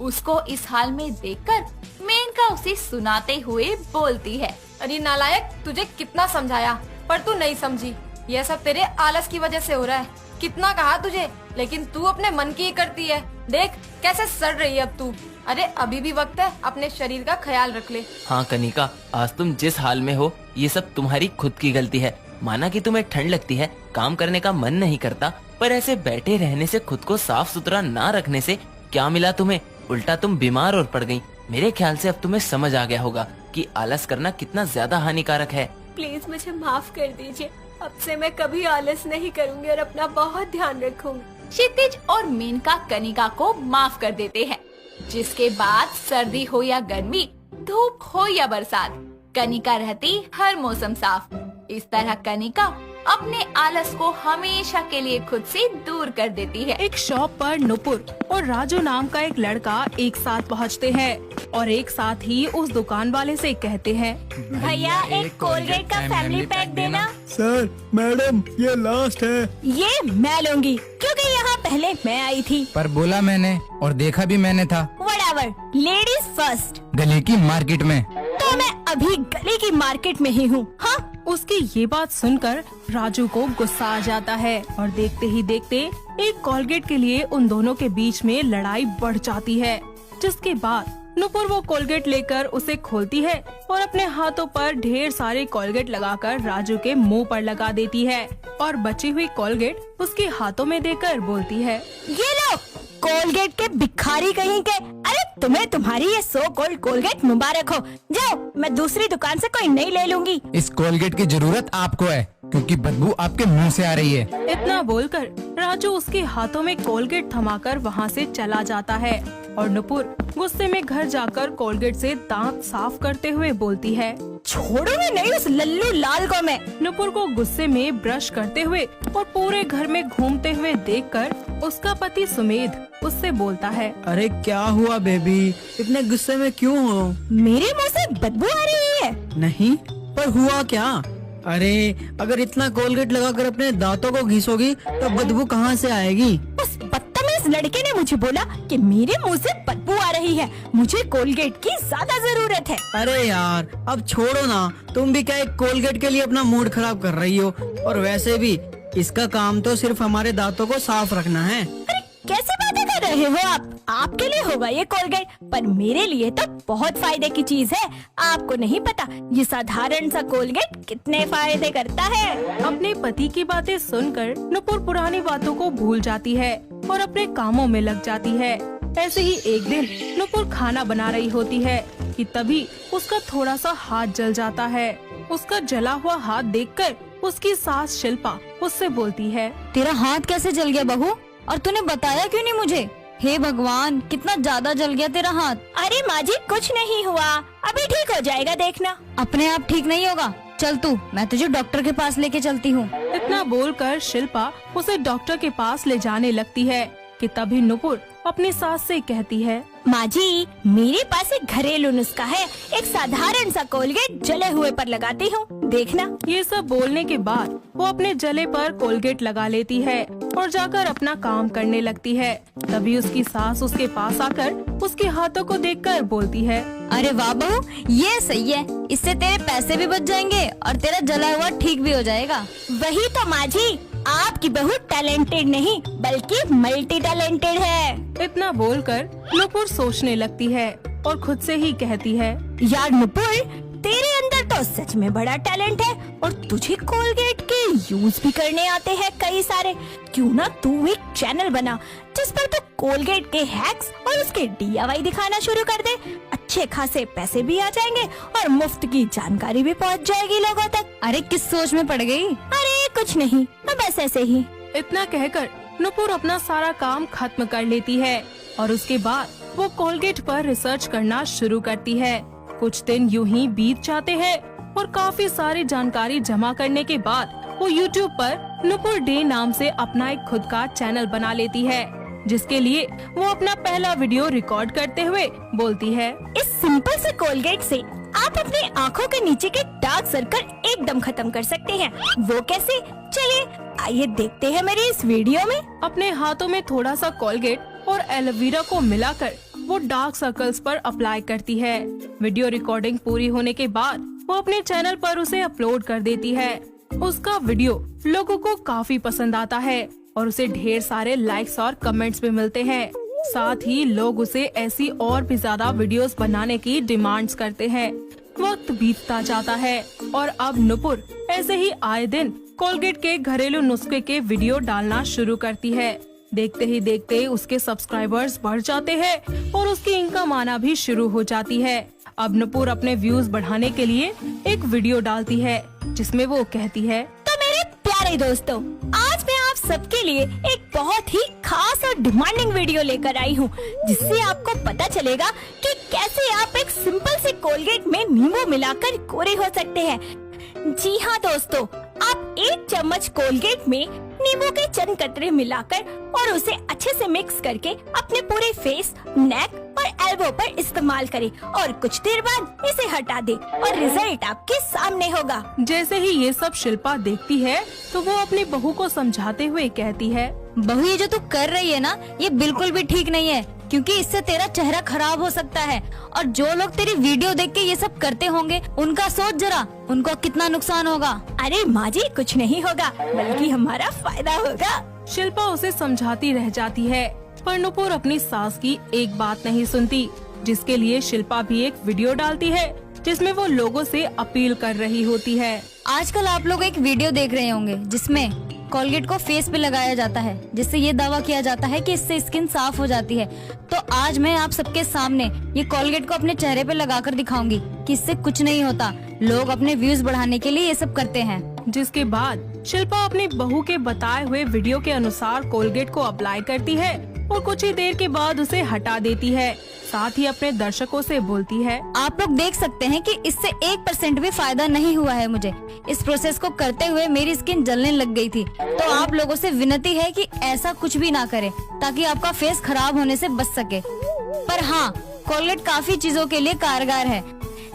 Speaker 1: उसको इस हाल में देखकर मेनका उसे सुनाते हुए बोलती है,
Speaker 8: अरे नालायक, तुझे कितना समझाया पर तू नहीं समझी। यह सब तेरे आलस की वजह से हो रहा है। कितना कहा तुझे, लेकिन तू अपने मन की ही करती है। देख कैसे सड़ रही है अब तू। अरे अभी भी वक्त है, अपने शरीर का ख्याल रख ले।
Speaker 3: हाँ कनिका, आज तुम जिस हाल में हो ये सब तुम्हारी खुद की गलती है। माना कि तुम्हें ठंड लगती है, काम करने का मन नहीं करता, पर ऐसे बैठे रहने से, खुद को साफ सुथरा ना रखने से क्या मिला तुम्हें? उल्टा तुम बीमार और पड़ गई। मेरे ख्याल से अब तुम्हें समझ आ गया होगा कि आलस करना कितना ज्यादा हानिकारक है।
Speaker 2: प्लीज मुझे माफ कर दीजिए, अब से मैं कभी आलस नहीं करूंगी और अपना बहुत ध्यान रखूंगी।
Speaker 1: क्षितिज और मेनका कनिका को माफ कर देते हैं, जिसके बाद सर्दी हो या गर्मी, धूप हो या बरसात, कनिका रहती हर मौसम साफ। इस तरह कनिका अपने आलस को हमेशा के लिए खुद से दूर कर देती है।
Speaker 9: एक शॉप पर नुपुर और राजू नाम का एक लड़का एक साथ पहुंचते हैं और एक साथ ही उस दुकान वाले से कहते हैं,
Speaker 2: भैया एक कोलगेट का फैमिली पैक देना।
Speaker 6: सर मैडम ये लास्ट है।
Speaker 2: ये मैं लूंगी क्योंकि यहाँ पहले मैं आई थी।
Speaker 10: पर बोला मैंने और देखा भी मैंने था।
Speaker 2: Whatever, ladies first.
Speaker 10: गली की मार्केट में
Speaker 2: तो मैं अभी गली की मार्केट में ही हूँ। हाँ,
Speaker 9: उसकी ये बात सुनकर राजू को गुस्सा आ जाता है और देखते ही देखते एक कोलगेट के लिए उन दोनों के बीच में लड़ाई बढ़ जाती है। जिसके बाद नुपुर वो कोलगेट लेकर उसे खोलती है और अपने हाथों पर ढेर सारे कोलगेट लगाकर राजू के मुंह पर लगा देती है और बची हुई कोलगेट उसके हाथों में देकर बोलती है,
Speaker 2: ये लो कोलगेट के भिखारी कहीं के। अरे तुम्हें तुम्हारी ये सो कॉल्ड कोलगेट मुबारक हो। जाओ, मैं दूसरी दुकान से कोई नई ले लूंगी।
Speaker 10: इस कोलगेट की जरूरत आपको है क्योंकि बदबू आपके मुंह से आ रही है।
Speaker 9: इतना बोलकर राजू उसके हाथों में कोलगेट थमाकर वहाँ से चला जाता है और नुपुर गुस्से में घर जाकर कोलगेट से दांत साफ करते हुए बोलती है,
Speaker 2: छोड़ूंगी नहीं उस लल्लू लाल को मैं।
Speaker 9: नुपुर को गुस्से में ब्रश करते हुए और पूरे घर में घूमते हुए देखकर उसका पति सुमेध उससे बोलता है,
Speaker 6: अरे क्या हुआ बेबी, इतने गुस्से में क्यों हो?
Speaker 2: मेरे मुंह से बदबू आ रही है।
Speaker 6: नहीं, पर हुआ क्या? अरे अगर इतना कोलगेट लगाकर अपने दांतों को घिसोगी तो बदबू कहाँ से आएगी?
Speaker 2: उस बदतमीज लड़के ने मुझे बोला कि मेरे मुंह से बदबू आ रही है, मुझे कोलगेट की ज्यादा जरूरत है।
Speaker 6: अरे यार अब छोड़ो ना, तुम भी क्या एक कोलगेट के लिए अपना मूड खराब कर रही हो? और वैसे भी इसका काम तो सिर्फ हमारे दांतों को साफ रखना है।
Speaker 2: अरे कैसे बातें कर रहे हो आप? आपके लिए होगा ये कोलगेट, पर मेरे लिए तो बहुत फायदे की चीज है। आपको नहीं पता ये साधारण सा कोलगेट कितने फायदे करता है।
Speaker 9: अपने पति की बातें सुनकर नुपुर पुरानी बातों को भूल जाती है और अपने कामों में लग जाती है। ऐसे ही एक दिन नुपुर खाना बना रही होती है कि तभी उसका थोड़ा सा हाथ जल जाता है। उसका जला हुआ हाथ देखकर उसकी सास शिल्पा उससे बोलती है,
Speaker 11: तेरा हाथ कैसे जल गया बहू, और तूने बताया क्यों नहीं मुझे? हे भगवान, कितना ज्यादा जल गया तेरा हाथ।
Speaker 2: अरे माँ जी कुछ नहीं हुआ, अभी ठीक हो जाएगा, देखना।
Speaker 11: अपने आप ठीक नहीं होगा, चल तू, मैं तुझे डॉक्टर के पास लेके चलती हूँ।
Speaker 9: इतना बोलकर शिल्पा उसे डॉक्टर के पास ले जाने लगती है कि तभी नुपुर अपनी सास से कहती है,
Speaker 2: माँ जी मेरे पास एक घरेलू नुस्खा है, एक साधारण सा कोलगेट जले हुए पर लगाती हूँ, देखना।
Speaker 9: ये सब बोलने के बाद वो अपने जले पर कोलगेट लगा लेती है और जाकर अपना काम करने लगती है। तभी उसकी सास उसके पास आकर उसके हाथों को देखकर बोलती है,
Speaker 11: अरे वाह बहू, ये सही है, इससे तेरे पैसे भी बच जाएंगे और तेरा जला हुआ ठीक भी हो जाएगा।
Speaker 2: वही तो माँ जी, आपकी बहू टैलेंटेड नहीं बल्कि मल्टी टैलेंटेड है।
Speaker 9: इतना बोलकर नुपुर सोचने लगती है और खुद से ही कहती है,
Speaker 2: यार नुपुर, तेरे अंदर तो सच में बड़ा टैलेंट है और तुझे कोलगेट के यूज भी करने आते हैं कई सारे। क्यों ना तू एक चैनल बना जिस पर तू कोलगेट के हैक्स और उसके DIY दिखाना शुरू कर दे। अच्छे खासे पैसे भी आ जाएंगे और मुफ्त की जानकारी भी पहुंच जाएगी लोगों तक।
Speaker 11: अरे किस सोच में पड़ गई?
Speaker 2: अरे कुछ नहीं, बस ऐसे ही।
Speaker 9: इतना कहकर नुपुर अपना सारा काम खत्म कर लेती है और उसके बाद वो कोलगेट पर रिसर्च करना शुरू करती है। कुछ दिन यूं ही बीत जाते हैं और काफी सारी जानकारी जमा करने के बाद वो YouTube पर नुपुर डे नाम से अपना एक खुद का चैनल बना लेती है, जिसके लिए वो अपना पहला वीडियो रिकॉर्ड करते हुए बोलती है,
Speaker 2: इस सिंपल से कोलगेट से आप अपने आँखों के नीचे के डार्क सर्कल एकदम खत्म कर सकते हैं। वो कैसे? चलिए आइए देखते हैं मेरी इस वीडियो में।
Speaker 9: अपने हाथों में थोड़ा सा कोलगेट और एलोवेरा को मिलाकर वो डार्क सर्कल्स पर अप्लाई करती है। वीडियो रिकॉर्डिंग पूरी होने के बाद वो अपने चैनल पर उसे अपलोड कर देती है। उसका वीडियो लोगों को काफी पसंद आता है और उसे ढेर सारे लाइक्स और कमेंट्स भी मिलते हैं। साथ ही लोग उसे ऐसी और भी ज्यादा वीडियोस बनाने की डिमांड्स करते हैं। वक्त बीतता जाता है और अब नुपुर ऐसे ही आए दिन कोलगेट के घरेलू नुस्खे के वीडियो डालना शुरू करती है। देखते ही देखते उसके सब्सक्राइबर्स बढ़ जाते हैं और उसकी इनकम आना भी शुरू हो जाती है। अब नुपुर अपने व्यूज बढ़ाने के लिए एक वीडियो डालती है जिसमें वो कहती है,
Speaker 2: तो मेरे प्यारे दोस्तों, आज मैं आप सबके लिए एक बहुत ही खास और डिमांडिंग वीडियो लेकर आई हूँ, जिससे आपको पता चलेगा कि कैसे आप एक सिंपल से कोलगेट में नींबू मिलाकर गोरे हो सकते हैं। जी हाँ दोस्तों, आप एक चम्मच कोलगेट में नींबू के चंद कतरे मिलाकर और उसे अच्छे से मिक्स करके अपने पूरे फेस, नेक और एल्बो पर इस्तेमाल करें और कुछ देर बाद इसे हटा दें और रिजल्ट आपके सामने होगा।
Speaker 9: जैसे ही ये सब शिल्पा देखती है तो वो अपनी बहू को समझाते हुए कहती है,
Speaker 11: बहू ये जो तू कर रही है ना, ये बिल्कुल भी ठीक नहीं है, क्योंकि इससे तेरा चेहरा खराब हो सकता है और जो लोग तेरी वीडियो देख के ये सब करते होंगे उनका सोच जरा, उनको कितना नुकसान होगा।
Speaker 2: अरे माँ जी कुछ नहीं होगा, बल्कि हमारा फायदा होगा।
Speaker 9: शिल्पा उसे समझाती रह जाती है पर नुपुर अपनी सास की एक बात नहीं सुनती, जिसके लिए शिल्पा भी एक वीडियो डालती है जिसमें वो लोगों से अपील कर रही होती है।
Speaker 11: आजकल आप लोग एक वीडियो देख रहे होंगे जिसमें कोलगेट को फेस पे लगाया जाता है, जिससे ये दावा किया जाता है कि इससे स्किन साफ हो जाती है। तो आज मैं आप सबके सामने ये कोलगेट को अपने चेहरे पे लगाकर दिखाऊंगी कि इससे कुछ नहीं होता। लोग अपने व्यूज बढ़ाने के लिए ये सब करते हैं।
Speaker 9: जिसके बाद शिल्पा अपनी बहू के बताए हुए वीडियो के अनुसार कोलगेट को अप्लाई करती है और कुछ ही देर के बाद उसे हटा देती है। साथ ही अपने दर्शकों से बोलती है,
Speaker 11: आप लोग देख सकते हैं कि इससे 1% भी फायदा नहीं हुआ है मुझे। इस प्रोसेस को करते हुए मेरी स्किन जलने लग गई थी। तो आप लोगों से विनती है कि ऐसा कुछ भी ना करें ताकि आपका फेस खराब होने से बच सके। पर हाँ, कोलगेट काफी चीजों के लिए कारगर है,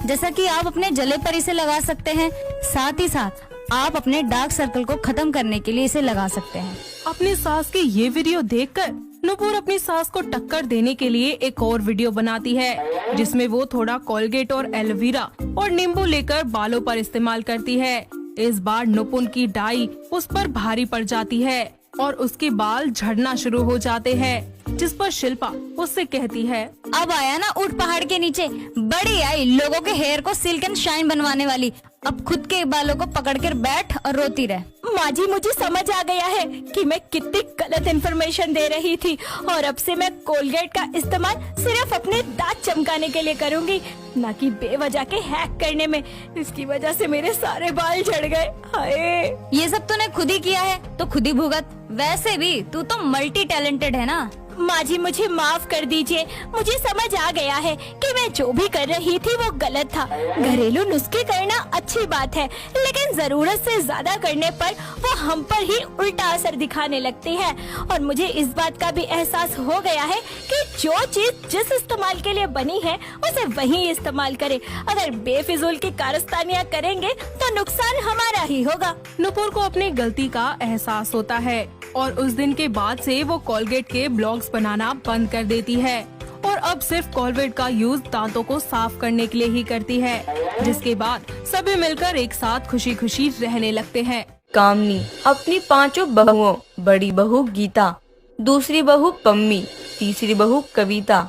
Speaker 11: जैसा कि आप अपने जले पर इसे लगा सकते हैं। साथ ही साथ आप अपने डार्क सर्कल को खत्म करने के लिए इसे लगा सकते हैं।
Speaker 9: अपनी सास की ये वीडियो देखकर नुपुर अपनी सास को टक्कर देने के लिए एक और वीडियो बनाती है जिसमें वो थोड़ा कोलगेट और एलोवेरा और नींबू लेकर बालों पर इस्तेमाल करती है। इस बार नुपुर की डाई उस पर भारी पड़ जाती है और उसके बाल झड़ना शुरू हो जाते हैं, जिस पर शिल्पा उससे कहती है,
Speaker 11: अब आया ना ऊंट पहाड़ के नीचे, बड़ी आई लोगों के हेयर को सिल्क एंड शाइन बनवाने वाली। अब खुद के बालों को पकड़ कर बैठ और रोती रह।
Speaker 2: माँ जी, मुझे समझ आ गया है कि मैं कितनी गलत इन्फॉर्मेशन दे रही थी और अब से मैं कोलगेट का इस्तेमाल सिर्फ अपने दांत चमकाने के लिए करूंगी, ना कि बेवजह के हैक करने में। इसकी वजह से मेरे सारे बाल झड़ गए। हाय,
Speaker 11: ये सब तूने खुद ही किया है तो खुद ही भुगत। वैसे भी तू तो मल्टी टैलेंटेड है ना।
Speaker 2: माँ जी, मुझे माफ कर दीजिए। मुझे समझ आ गया है कि मैं जो भी कर रही थी वो गलत था। घरेलू नुस्खे करना अच्छी बात है, लेकिन जरूरत से ज्यादा करने पर वो हम पर ही उल्टा असर दिखाने लगती है। और मुझे इस बात का भी एहसास हो गया है कि जो चीज जिस इस्तेमाल के लिए बनी है उसे वही इस्तेमाल करें। अगर बेफिजूल की कारस्तानियाँ करेंगे तो नुकसान हमारा ही होगा।
Speaker 9: नुपुर को अपनी गलती का एहसास होता है और उस दिन के बाद से वो कोलगेट के ब्लॉग्स बनाना बंद कर देती है और अब सिर्फ कोलगेट का यूज दांतों को साफ करने के लिए ही करती है, जिसके बाद सभी मिलकर एक साथ खुशी खुशी रहने लगते हैं।
Speaker 12: कामनी अपनी 5 बहुओं, बड़ी बहू गीता, दूसरी बहू पम्मी, तीसरी बहू कविता,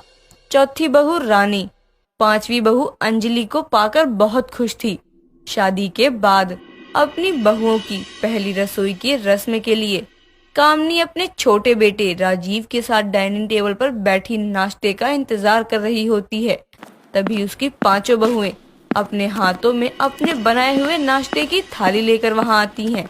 Speaker 12: चौथी बहू रानी, 5वीं बहू अंजलि को पाकर बहुत खुश थी। शादी के बाद अपनी बहुओं की पहली रसोई की रस्म के लिए कामनी अपने छोटे बेटे राजीव के साथ डाइनिंग टेबल पर बैठी नाश्ते का इंतजार कर रही होती है। तभी उसकी 5 बहुएं अपने हाथों में अपने बनाए हुए नाश्ते की थाली लेकर वहां आती हैं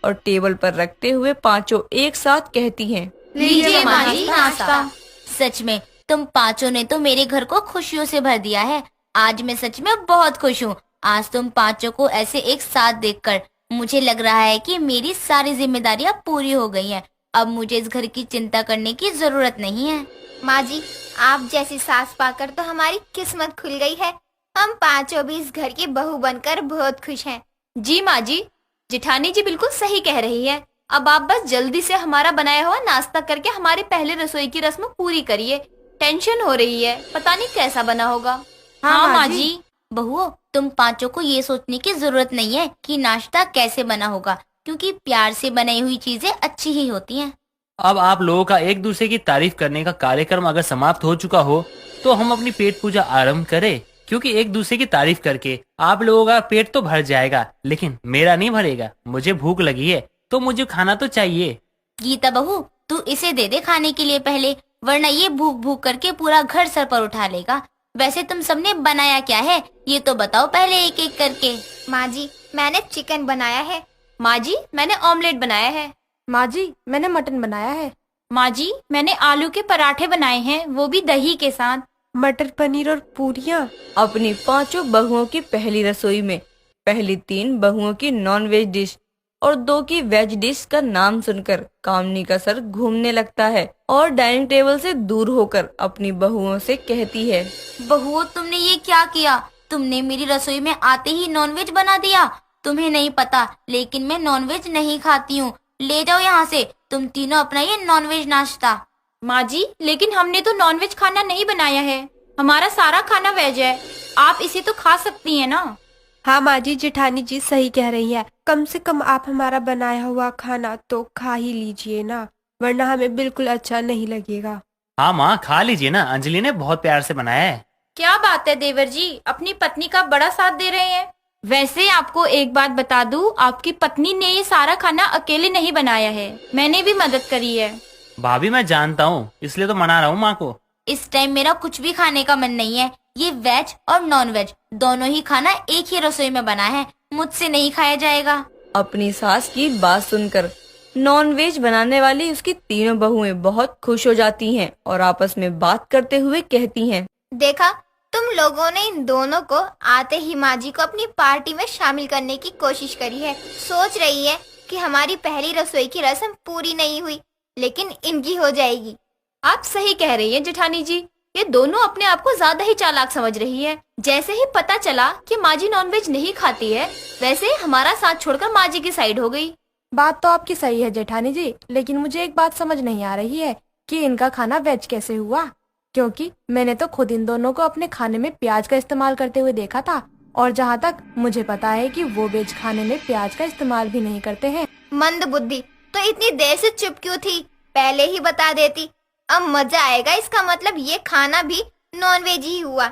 Speaker 12: और टेबल पर रखते हुए 5 एक साथ कहती हैं,
Speaker 4: लीजिए माँ जी नाश्ता। सच में तुम 5 ने तो मेरे घर को खुशियों से भर दिया है। आज मैं सच में बहुत खुश हूँ। आज तुम 5 को ऐसे एक साथ देखकर मुझे लग रहा है कि मेरी सारी जिम्मेदारियाँ पूरी हो गई हैं। अब मुझे इस घर की चिंता करने की जरूरत नहीं है।
Speaker 13: माँ जी, आप जैसी सास पाकर तो हमारी किस्मत खुल गई है। हम 5 भी इस घर की बहू बनकर बहुत खुश हैं।
Speaker 1: जी माँ जी, जेठानी जी बिल्कुल सही कह रही है। अब आप बस जल्दी से हमारा बनाया हुआ नाश्ता करके हमारी पहले रसोई की रस्म पूरी करिए। टेंशन हो रही है, पता नहीं कैसा बना होगा।
Speaker 4: हाँ माँ जी। बहुओं, तुम 5 को ये सोचने की जरूरत नहीं है कि नाश्ता कैसे बना होगा, क्योंकि प्यार से बनाई हुई चीजें अच्छी ही होती हैं।
Speaker 3: अब आप लोगों का एक दूसरे की तारीफ करने का कार्यक्रम अगर समाप्त हो चुका हो तो हम अपनी पेट पूजा आरंभ करें, क्योंकि एक दूसरे की तारीफ करके आप लोगों का पेट तो भर जाएगा, लेकिन मेरा नहीं भरेगा। मुझे भूख लगी है तो मुझे खाना तो चाहिए।
Speaker 4: गीता बहू, तू इसे दे दे खाने के लिए पहले, वरना ये भूख भूख करके पूरा घर सर पर उठा लेगा। वैसे तुम सबने बनाया क्या है ये तो बताओ पहले एक एक करके।
Speaker 13: माँ जी, मैंने चिकन बनाया है।
Speaker 1: माँ जी, मैंने ऑमलेट बनाया है।
Speaker 8: माँ जी, मैंने मटन बनाया है।
Speaker 1: माँ जी, मैंने आलू के पराठे बनाए हैं, वो भी दही के साथ।
Speaker 8: मटर पनीर और पूरियाँ।
Speaker 12: अपनी 5 बहुओं की पहली रसोई में पहली 3 बहुओं की नॉन वेज डिश और 2 की वेज डिश का नाम सुनकर कामनी का सर घूमने लगता है और डाइनिंग टेबल से दूर होकर अपनी बहुओं से कहती है,
Speaker 4: बहुओं, तुमने ये क्या किया? तुमने मेरी रसोई में आते ही नॉनवेज बना दिया। तुम्हें नहीं पता, लेकिन मैं नॉनवेज नहीं खाती हूँ। ले जाओ यहाँ से तुम तीनों अपना ये नॉनवेज नाश्ता।
Speaker 1: माँ जी, लेकिन हमने तो नॉनवेज खाना नहीं बनाया है, हमारा सारा खाना वेज है। आप इसे तो खा सकती हैं ना।
Speaker 8: हाँ माँ जी, जेठानी जी सही कह रही है। कम से कम आप हमारा बनाया हुआ खाना तो खा ही लीजिए ना, वरना हमें बिल्कुल अच्छा नहीं लगेगा।
Speaker 3: हाँ माँ, खा लीजिए ना, अंजलि ने बहुत प्यार से बनाया है।
Speaker 1: क्या बात है देवर जी, अपनी पत्नी का बड़ा साथ दे रहे हैं। वैसे आपको एक बात बता दूं, आपकी पत्नी ने ये सारा खाना अकेले नहीं बनाया है, मैंने भी मदद करी है।
Speaker 3: भाभी, मैं जानता हूँ, इसलिए तो मना रहा हूँ माँ को।
Speaker 4: इस टाइम मेरा कुछ भी खाने का मन नहीं है। ये वेज और नॉन वेज दोनों ही खाना एक ही रसोई में बना है, मुझसे नहीं खाया जाएगा।
Speaker 12: अपनी सास की बात सुनकर नॉन वेज बनाने वाली उसकी 3 बहुएं बहुत खुश हो जाती हैं और आपस में बात करते हुए कहती हैं,
Speaker 13: देखा, तुम लोगों ने इन दोनों को आते ही माँ जी को अपनी पार्टी में शामिल करने की कोशिश करी है। सोच रही है कि हमारी पहली रसोई की रस्म पूरी नहीं हुई, लेकिन इनकी हो जाएगी।
Speaker 1: आप सही कह रही हैं जेठानी जी, ये दोनों अपने आप को ज्यादा ही चालाक समझ रही है। जैसे ही पता चला कि माँ जी नॉनवेज नहीं खाती है, वैसे हमारा साथ छोड़कर माँ जी की साइड हो गई।
Speaker 8: बात तो आपकी सही है जेठानी जी, लेकिन मुझे एक बात समझ नहीं आ रही है कि इनका खाना वेज कैसे हुआ, क्योंकि मैंने तो खुद इन दोनों को अपने खाने में प्याज का इस्तेमाल करते हुए देखा था, और जहाँ तक मुझे पता है कि वो वेज खाने में प्याज का इस्तेमाल भी नहीं करते हैं।
Speaker 13: मंद बुद्धि, तो इतनी देर से चुप क्यों थी? पहले ही बता देती। अब मजा आएगा। इसका मतलब ये खाना भी नॉनवेज ही हुआ।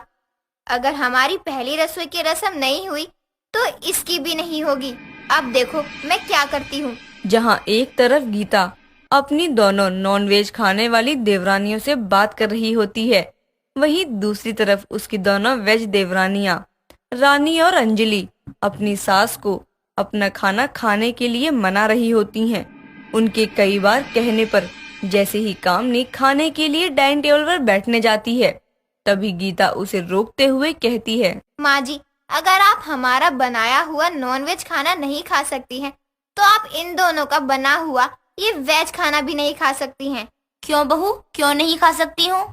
Speaker 13: अगर हमारी पहली रसोई की रस्म नहीं हुई तो इसकी भी नहीं होगी। अब देखो मैं क्या करती हूँ।
Speaker 12: जहां एक तरफ गीता अपनी दोनों नॉनवेज खाने वाली देवरानियों से बात कर रही होती है, वहीं दूसरी तरफ उसकी दोनों वेज देवरानियां रानी और अंजलि अपनी सास को अपना खाना खाने के लिए मना रही होती हैं। उनके कई बार कहने पर जैसे ही कामनी खाने के लिए डाइनिंग टेबल पर बैठने जाती है, तभी गीता उसे रोकते हुए कहती है,
Speaker 13: माँ जी, अगर आप हमारा बनाया हुआ नॉनवेज खाना नहीं खा सकती हैं, तो आप इन दोनों का बना हुआ ये वेज खाना भी नहीं खा सकती हैं।
Speaker 4: क्यों बहू, क्यों नहीं खा सकती हूँ?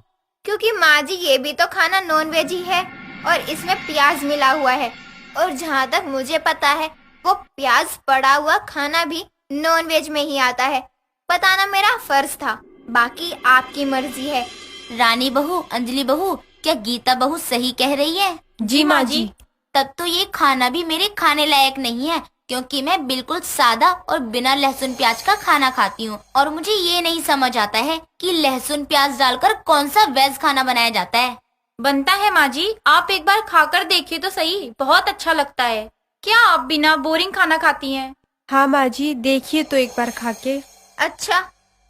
Speaker 13: क्योंकि माँ जी ये भी तो खाना नॉनवेज ही है और इसमें प्याज मिला हुआ है, और जहाँ तक मुझे पता है वो प्याज पड़ा हुआ खाना भी नॉनवेज में ही आता है। बताना मेरा फर्ज था, बाकी आपकी मर्जी है।
Speaker 4: रानी बहू, अंजलि बहू, क्या गीता बहू सही कह रही है?
Speaker 8: जी माँ जी।
Speaker 4: तब तो ये खाना भी मेरे खाने लायक नहीं है, क्योंकि मैं बिल्कुल सादा और बिना लहसुन प्याज का खाना खाती हूँ, और मुझे ये नहीं समझ आता है कि लहसुन प्याज डालकर कौन सा वेज खाना बनाया जाता है।
Speaker 1: बनता है माँ जी, आप एक बार खाकर देखिए तो सही, बहुत अच्छा लगता है। क्या आप बिना बोरिंग खाना खाती हैं?
Speaker 8: हाँ माँ जी, देखिए तो एक बार खा के।
Speaker 13: अच्छा,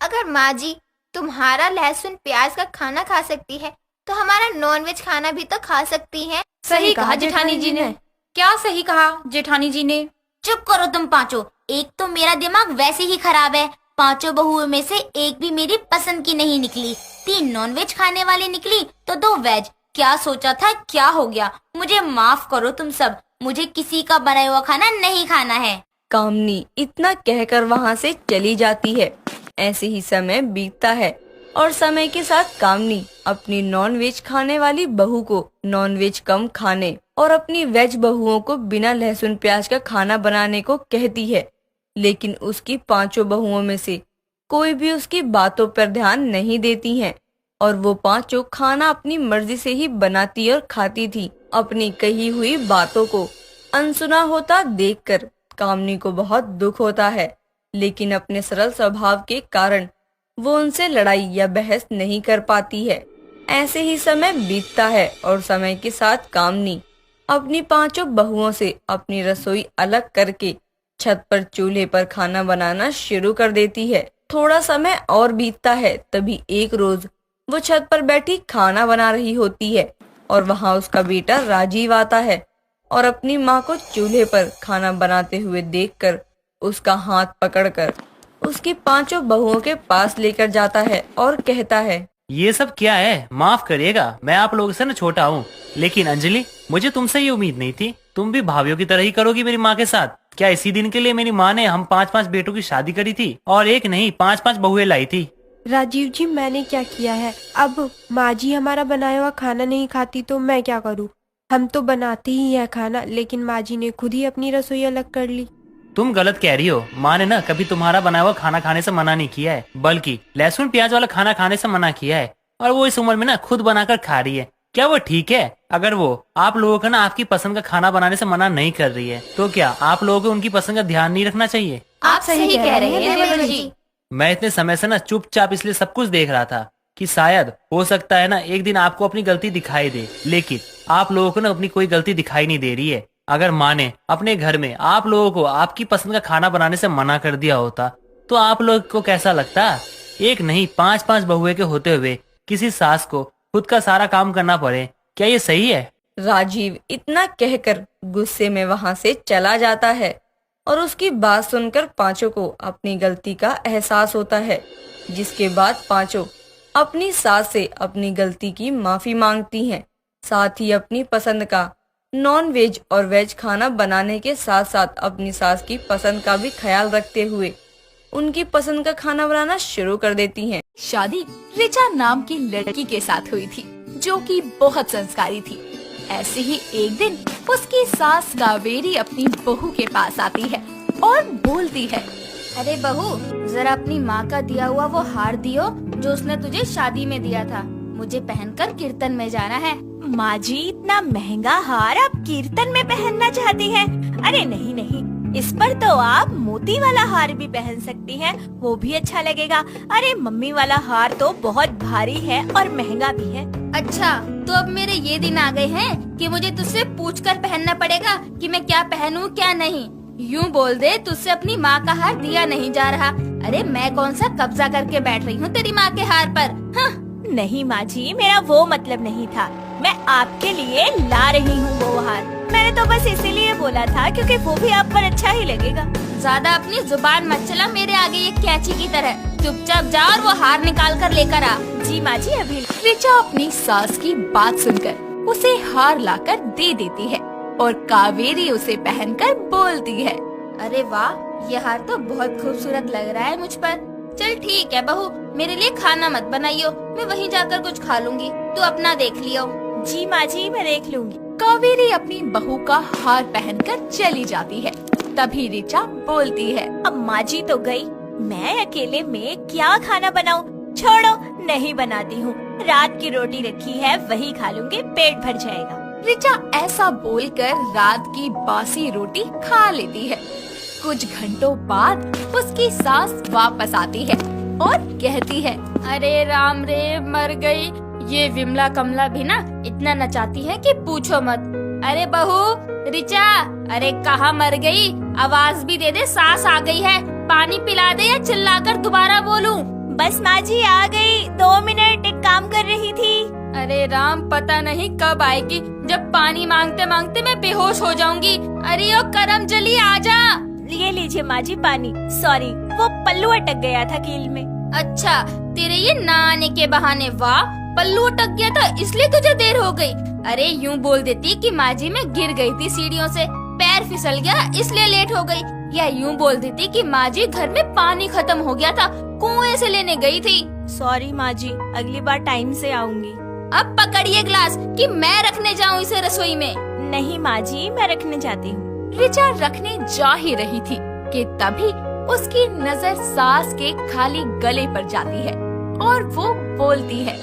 Speaker 13: अगर माँ जी तुम्हारा लहसुन प्याज का खाना खा सकती है, तो हमारा नॉनवेज खाना भी तो खा सकती है।
Speaker 1: सही कहा जेठानी जी ने। क्या सही कहा जेठानी जी ने?
Speaker 4: चुप करो तुम पांचों, एक तो मेरा दिमाग वैसे ही खराब है। पांचों बहुओं में से एक भी मेरी पसंद की नहीं निकली। 3 नॉनवेज खाने वाली निकली तो 2 वेज। क्या सोचा था, क्या हो गया? मुझे माफ करो तुम सब, मुझे किसी का बनाया हुआ खाना नहीं खाना है।
Speaker 12: कामनी इतना कहकर वहाँ से चली जाती है। ऐसे ही समय बीतता है और समय के साथ कामनी अपनी नॉनवेज खाने वाली बहू को नॉनवेज कम खाने और अपनी वेज बहुओं को बिना लहसुन प्याज का खाना बनाने को कहती है, लेकिन उसकी 5 बहुओं में से कोई भी उसकी बातों पर ध्यान नहीं देती हैं और वो 5 खाना अपनी मर्जी से ही बनाती और खाती थी। अपनी कही हुई बातों को अनसुना होता देखकर कामनी को बहुत दुख होता है, लेकिन अपने सरल स्वभाव के कारण वो उनसे लड़ाई या बहस नहीं कर पाती है। ऐसे ही समय बीतता है और समय के साथ कामनी अपनी 5 बहुओं से अपनी रसोई अलग करके छत पर चूल्हे पर खाना बनाना शुरू कर देती है। थोड़ा समय और बीतता है, तभी एक रोज वो छत पर बैठी खाना बना रही होती है और वहाँ उसका बेटा राजीव आता है और अपनी माँ को चूल्हे पर खाना बनाते हुए देखकर उसका हाथ पकड़कर उसकी 5 बहुओं के पास लेकर जाता है और कहता है,
Speaker 14: ये सब क्या है? माफ करिएगा, मैं आप लोगों से न छोटा हूँ, लेकिन अंजलि, मुझे तुमसे ये उम्मीद नहीं थी। तुम भी भाभीियों की तरह ही करोगी मेरी माँ के साथ। क्या इसी दिन के लिए मेरी माँ ने हम 5-5 बेटों की शादी करी थी और एक नहीं 5-5 बहुएं लाई थी।
Speaker 8: राजीव जी, मैंने क्या किया है? अब माँ जी हमारा बनाया हुआ खाना नहीं खाती तो मैं क्या करूँ? हम तो बनाते ही है खाना, लेकिन माँ जी ने खुद ही अपनी रसोई अलग कर ली।
Speaker 14: तुम गलत कह रही हो। माँ ने ना कभी तुम्हारा बनाया हुआ खाना खाने से मना नहीं किया है, बल्कि लहसुन प्याज वाला खाना खाने से मना किया है, और वो इस उम्र में ना खुद बनाकर खा रही है। क्या वो ठीक है? अगर वो आप लोगों को ना आपकी पसंद का खाना बनाने से मना नहीं कर रही है, तो क्या आप लोगों को उनकी पसंद का ध्यान नहीं रखना चाहिए?
Speaker 13: आप सही कह रहे हैं देवर जी।
Speaker 14: मैं इतने समय से ना चुपचाप इसलिए सब कुछ देख रहा था कि शायद हो सकता है ना एक दिन आपको अपनी गलती दिखाई दे, लेकिन आप लोगों को ना अपनी कोई गलती दिखाई नहीं दे रही है। अगर माँ ने अपने घर में आप लोगों को आपकी पसंद का खाना बनाने से मना कर दिया होता, तो आप लोग को कैसा लगता? एक नहीं 5-5 बहुए के होते हुए किसी सास को खुद का सारा काम करना पड़े, क्या ये सही है?
Speaker 12: राजीव इतना कहकर गुस्से में वहाँ से चला जाता है और उसकी बात सुनकर 5 को अपनी गलती का एहसास होता है, जिसके बाद 5 अपनी सास से अपनी गलती की माफी मांगती हैं। साथ ही अपनी पसंद का नॉन वेज और वेज खाना बनाने के साथ साथ अपनी सास की पसंद का भी ख्याल रखते हुए उनकी पसंद का खाना बनाना शुरू कर देती हैं।
Speaker 1: शादी रिचा नाम की लड़की के साथ हुई थी, जो कि बहुत संस्कारी थी। ऐसे ही एक दिन उसकी सास कावेरी अपनी बहू के पास आती है और बोलती है,
Speaker 13: अरे बहू, जरा अपनी माँ का दिया हुआ वो हार दियो जो उसने तुझे शादी में दिया था। मुझे पहनकर कीर्तन में जाना है।
Speaker 2: माँ जी, इतना महंगा हार आप कीर्तन में पहनना चाहती हैं? अरे नहीं नहीं, इस पर तो आप मोती वाला हार भी पहन सकती हैं, वो भी अच्छा लगेगा। अरे मम्मी वाला हार तो बहुत भारी है और महंगा भी है।
Speaker 13: अच्छा, तो अब मेरे ये दिन आ गए हैं कि मुझे तुझसे पूछकर पहनना पड़ेगा कि मैं क्या पहनूं क्या नहीं।
Speaker 4: यूँ बोल दे तुझसे अपनी माँ का हार दिया नहीं जा रहा। अरे मैं कौन सा कब्जा करके बैठ रही हूँ तेरी माँ के हार पर। हाँ।
Speaker 2: नहीं माँ जी, मेरा वो मतलब नहीं था। मैं आपके लिए ला रही हूँ वो हार। मैंने तो बस इसीलिए बोला था क्योंकि वो भी आप पर अच्छा ही लगेगा।
Speaker 4: ज्यादा अपनी जुबान मत चला मेरे आगे ये कैंची की तरह। चुपचाप जा और वो हार निकाल कर लेकर आ।
Speaker 2: जी माँ जी, अभी।
Speaker 1: ऋचा अपनी सास की बात सुनकर उसे हार लाकर दे देती है और कावेरी उसे पहनकर बोलती है,
Speaker 4: अरे वाह, ये हार तो बहुत खूबसूरत लग रहा है मुझ पर। चल ठीक है बहू, मेरे लिए खाना मत बनाइयो, मैं वहीं जाकर कुछ खा लूंगी, तू अपना देख लियो।
Speaker 2: जी माँ जी, मैं देख लूंगी।
Speaker 1: कावेरी अपनी बहू का हार पहनकर चली जाती है। तभी ऋचा बोलती है,
Speaker 2: अब माँ जी तो गई, मैं अकेले में क्या खाना बनाऊं? छोड़ो, नहीं बनाती हूँ। रात की रोटी रखी है, वही खा लूंगी, पेट भर जाएगा।
Speaker 1: ऋचा ऐसा बोलकर रात की बासी रोटी खा लेती है। कुछ घंटों बाद उसकी सास वापस आती है और कहती है,
Speaker 4: अरे राम रे, मर गई। ये विमला कमला भी ना इतना नचाती है कि पूछो मत। अरे बहू ऋचा, अरे कहाँ मर गई? आवाज भी दे दे, सास आ गई है। पानी पिला दे या चिल्लाकर दोबारा बोलूं?
Speaker 2: बस माँ जी आ गई, 2 मिनट, एक काम कर रही थी।
Speaker 4: अरे राम, पता नहीं कब आएगी, जब पानी मांगते मांगते मैं बेहोश हो जाऊंगी। अरे ओ करम जली, आजा।
Speaker 2: ये लीजिए माँ जी पानी। सॉरी, वो पल्लू अटक गया था कील में।
Speaker 4: अच्छा, तेरे ये ना आने के बहाने। वाह, पल्लू अटक गया था इसलिए तुझे देर हो गई। अरे यूँ बोल देती कि माँ जी मैं गिर गई थी सीढ़ियों से, पैर फिसल गया इसलिए लेट हो गई। या यूँ बोल देती कि माँ जी घर में पानी खत्म हो गया था, कुएं से लेने गई थी।
Speaker 2: सॉरी माँ जी, अगली बार टाइम से आऊंगी।
Speaker 4: अब पकड़िए ग्लास कि मैं रखने जाऊँ इसे रसोई में।
Speaker 2: नहीं माँ जी, मैं रखने जाती हूँ।
Speaker 1: ऋचा रखने जा ही रही थी कि तभी उसकी नजर सास के खाली गले पर जाती है और वो बोलती है,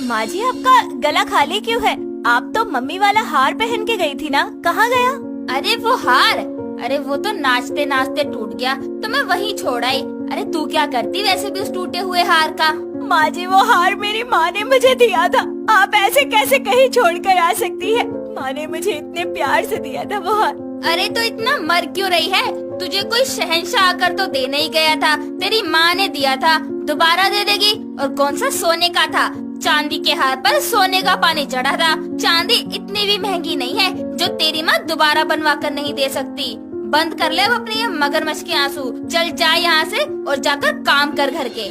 Speaker 2: माँ जी आपका गला खाली क्यों है? आप तो मम्मी वाला हार पहन के गई थी ना, कहाँ गया?
Speaker 4: अरे वो हार, अरे वो तो नाचते नाचते टूट गया तो मैं वहीं छोड़ आई। अरे तू क्या करती वैसे भी उस टूटे हुए हार का?
Speaker 2: माँ जी वो हार मेरी माँ ने मुझे दिया था, आप ऐसे कैसे कहीं छोड़ कर आ सकती है? माँ ने मुझे इतने प्यार से दिया था वो हार।
Speaker 4: अरे तो इतना मर क्यों रही है? तुझे कोई शहंशाह आकर तो देने ही गया था, तेरी माँ ने दिया था, दोबारा दे देगी। और कौन सा सोने का था? चांदी के हार पर सोने का पानी चढ़ा था। चांदी इतनी भी महंगी नहीं है जो तेरी माँ दोबारा बनवा कर नहीं दे सकती। बंद कर ले अब अपने ये मगरमच्छ के आंसू, चल जा यहाँ से और जाकर काम कर घर के।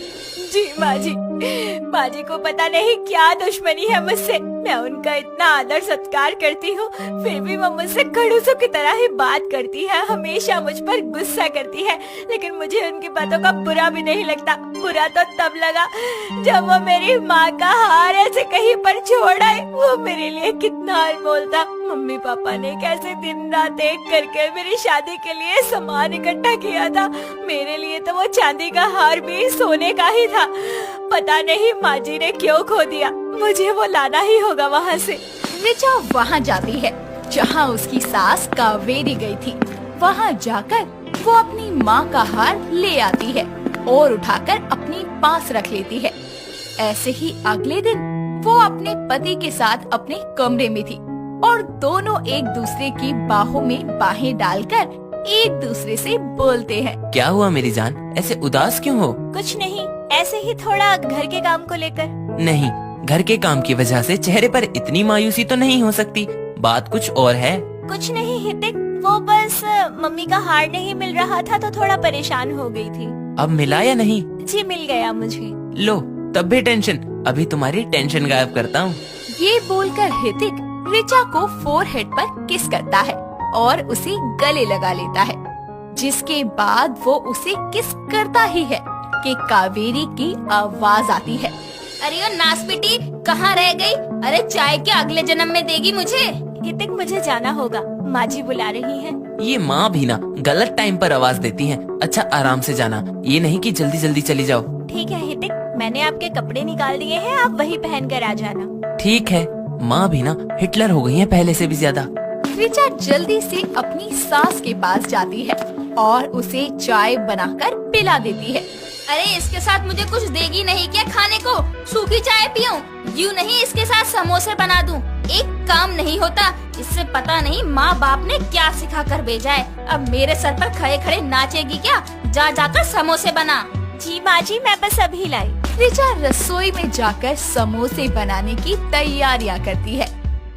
Speaker 2: जी माँ जी, माँ जी को पता नहीं क्या दुश्मनी है मुझसे। मैं उनका इतना आदर सत्कार करती हूँ, फिर भी वो मुझसे खड़ूसों की तरह ही बात करती है, हमेशा मुझ पर गुस्सा करती है। लेकिन मुझे उनकी बातों का बुरा भी नहीं लगता। बुरा तो तब लगा जब वो मेरी माँ का हार ऐसे कहीं पर छोड़ आए। वो मेरे लिए कितना अनमोल था। मम्मी पापा ने कैसे दिन रात एक करके मेरी शादी के लिए सामान इकट्ठा किया था। मेरे लिए तो वो चांदी का हार भी सोने का ही था। पता नहीं माँ जी ने क्यों खो दिया, मुझे वो लाना ही होगा वहाँ से।
Speaker 1: ऋचा वहाँ जाती है जहाँ उसकी सास कावेरी गई थी। वहाँ जाकर वो अपनी माँ का हार ले आती है और उठाकर अपनी पास रख लेती है। ऐसे ही अगले दिन वो अपने पति के साथ अपने कमरे में थी और दोनों एक दूसरे की बाहों में बाहें डालकर एक दूसरे से बोलते हैं।
Speaker 3: क्या हुआ मेरी जान, ऐसे उदास क्यों हो?
Speaker 2: कुछ नहीं, ऐसे ही थोड़ा घर के काम को लेकर।
Speaker 3: नहीं, घर के काम की वजह से चेहरे पर इतनी मायूसी तो नहीं हो सकती, बात कुछ और है।
Speaker 2: कुछ नहीं हितिक, वो बस मम्मी का हार नहीं मिल रहा था तो थोड़ा परेशान हो गई थी।
Speaker 3: अब मिला या नहीं?
Speaker 2: जी मिल गया मुझे।
Speaker 3: लो तब भी टेंशन, अभी तुम्हारी टेंशन गायब करता हूँ।
Speaker 1: ये बोलकर हितिक ऋचा को फोरहेड पर किस करता है और उसे गले लगा लेता है, जिसके बाद वो उसे किस करता ही है कि कावेरी की आवाज आती है।
Speaker 4: अरे ओ नासपिटी, कहाँ रह गई? अरे चाय के अगले जन्म में देगी मुझे।
Speaker 2: हितिक मुझे जाना होगा, माँ जी बुला रही हैं।
Speaker 3: ये माँ भी ना गलत टाइम पर आवाज देती हैं। अच्छा आराम से जाना, ये नहीं कि जल्दी जल्दी चली जाओ।
Speaker 2: ठीक है हितिक, मैंने आपके कपड़े निकाल दिए हैं, आप वही पहन कर आ जाना।
Speaker 3: ठीक है, माँ भी ना हिटलर हो गई है पहले से भी ज्यादा।
Speaker 1: ऋचा जल्दी से अपनी सास के पास जाती है और उसे चाय बनाकर पिला देती है।
Speaker 4: अरे इसके साथ मुझे कुछ देगी नहीं क्या खाने को? सूखी चाय पीऊं? यूँ नहीं इसके साथ समोसे बना दूं? एक काम नहीं होता। इससे पता नहीं माँ बाप ने क्या सिखा कर भेजा है। अब मेरे सर पर खड़े खड़े नाचेगी क्या? जा जाकर समोसे बना।
Speaker 2: जी माँ जी, मैं बस अभी लाई।
Speaker 1: रिचा रसोई में जाकर समोसे बनाने की तैयारियां करती है।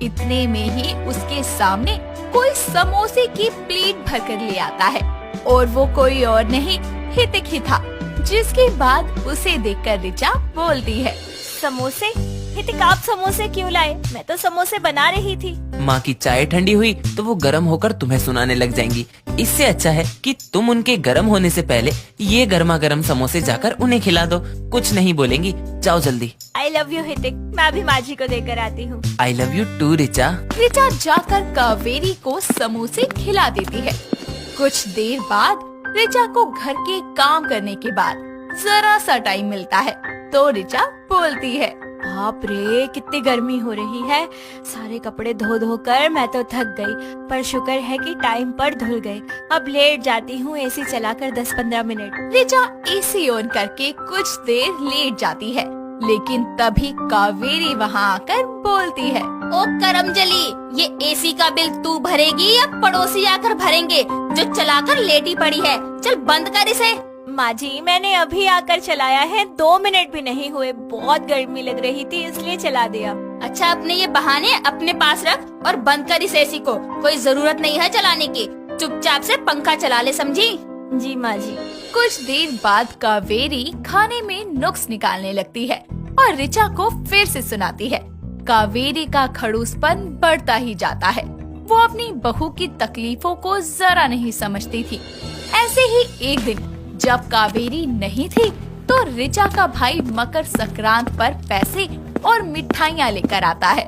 Speaker 1: इतने में ही उसके सामने कोई समोसे की प्लेट भरकर ले आता है और वो कोई और नहीं हितिक ही था। जिसके बाद उसे देखकर रिचा बोलती है,
Speaker 2: समोसे? हितिक, आप समोसे क्यों लाए? मैं तो समोसे बना रही थी।
Speaker 3: माँ की चाय ठंडी हुई तो वो गर्म होकर तुम्हें सुनाने लग जाएंगी। इससे अच्छा है कि तुम उनके गर्म होने से पहले ये गर्मा गर्म समोसे जाकर उन्हें खिला दो। कुछ नहीं बोलेंगी, जाओ जल्दी।
Speaker 2: आई लव यू हितिक, मैं अभी माँ जी को देकर आती हूँ।
Speaker 3: I love you too Richa.
Speaker 1: Richa जाकर कावेरी को समोसे खिला देती है। कुछ देर बाद रिचा को घर के काम करने के बाद जरा सा टाइम मिलता है तो रिचा बोलती है,
Speaker 2: बाप रे, कितनी गर्मी हो रही है। सारे कपड़े धो धो कर मैं तो थक गई, पर शुक्र है कि टाइम पर धुल गए। अब लेट जाती हूँ एसी चलाकर 10-15 मिनट।
Speaker 1: रिचा एसी ऑन करके कुछ देर लेट जाती है, लेकिन तभी कावेरी वहाँ आकर बोलती है,
Speaker 4: ओ करमजली, ये एसी का बिल तू भरेगी या पड़ोसी आकर भरेंगे जो चलाकर लेटी पड़ी है? चल बंद कर इसे।
Speaker 2: माँ जी, मैंने अभी आकर चलाया है, 2 मिनट भी नहीं हुए। बहुत गर्मी लग रही थी इसलिए चला दिया।
Speaker 4: अच्छा, अपने ये बहाने अपने पास रख और बंद कर इस एसी को। कोई जरूरत नहीं है चलाने की। चुपचाप से पंखा चला ले, समझी?
Speaker 2: जी माँ जी।
Speaker 1: कुछ देर बाद कावेरी खाने में नुक्स निकालने लगती है और रिचा को फिर से सुनाती है। कावेरी का खड़ूसपन बढ़ता ही जाता है। वो अपनी बहू की तकलीफों को जरा नहीं समझती थी। ऐसे ही एक दिन जब कावेरी नहीं थी तो रिचा का भाई मकर संक्रांत पर पैसे और मिठाइयाँ लेकर आता है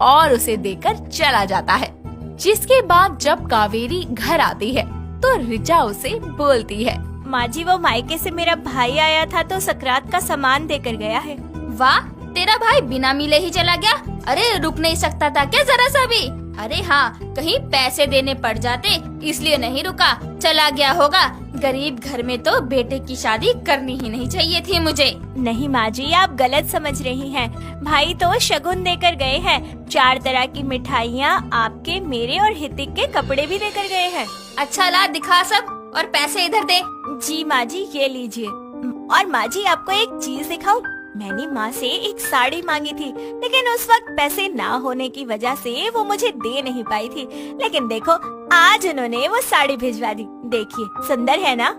Speaker 1: और उसे देकर चला जाता है। जिसके बाद जब कावेरी घर आती है तो रिचा उसे बोलती है,
Speaker 2: माँ जी, वो मायके से मेरा भाई आया था तो संक्रांत का सामान देकर गया है।
Speaker 4: वाह, तेरा भाई बिना मिले ही चला गया? अरे रुक नहीं सकता था क्या जरा सा भी? अरे हाँ, कहीं पैसे देने पड़ जाते इसलिए नहीं रुका, चला गया होगा। गरीब घर में तो बेटे की शादी करनी ही नहीं चाहिए थी मुझे।
Speaker 2: नहीं माँ जी, आप गलत समझ रही हैं। भाई तो शगुन देकर गए हैं। 4 तरह की मिठाइयाँ, आपके, मेरे और हितिक के कपड़े भी देकर गए हैं।
Speaker 4: अच्छा ला, दिखा सब और पैसे इधर दे।
Speaker 2: जी माँ जी, ये लीजिए। और माँ जी, आपको एक चीज दिखाऊं? मैंने माँ से एक साड़ी मांगी थी, लेकिन उस वक्त पैसे ना होने की वजह से वो मुझे दे नहीं पाई थी। लेकिन देखो, आज उन्होंने वो साड़ी भिजवा दी। देखिए, सुंदर है ना?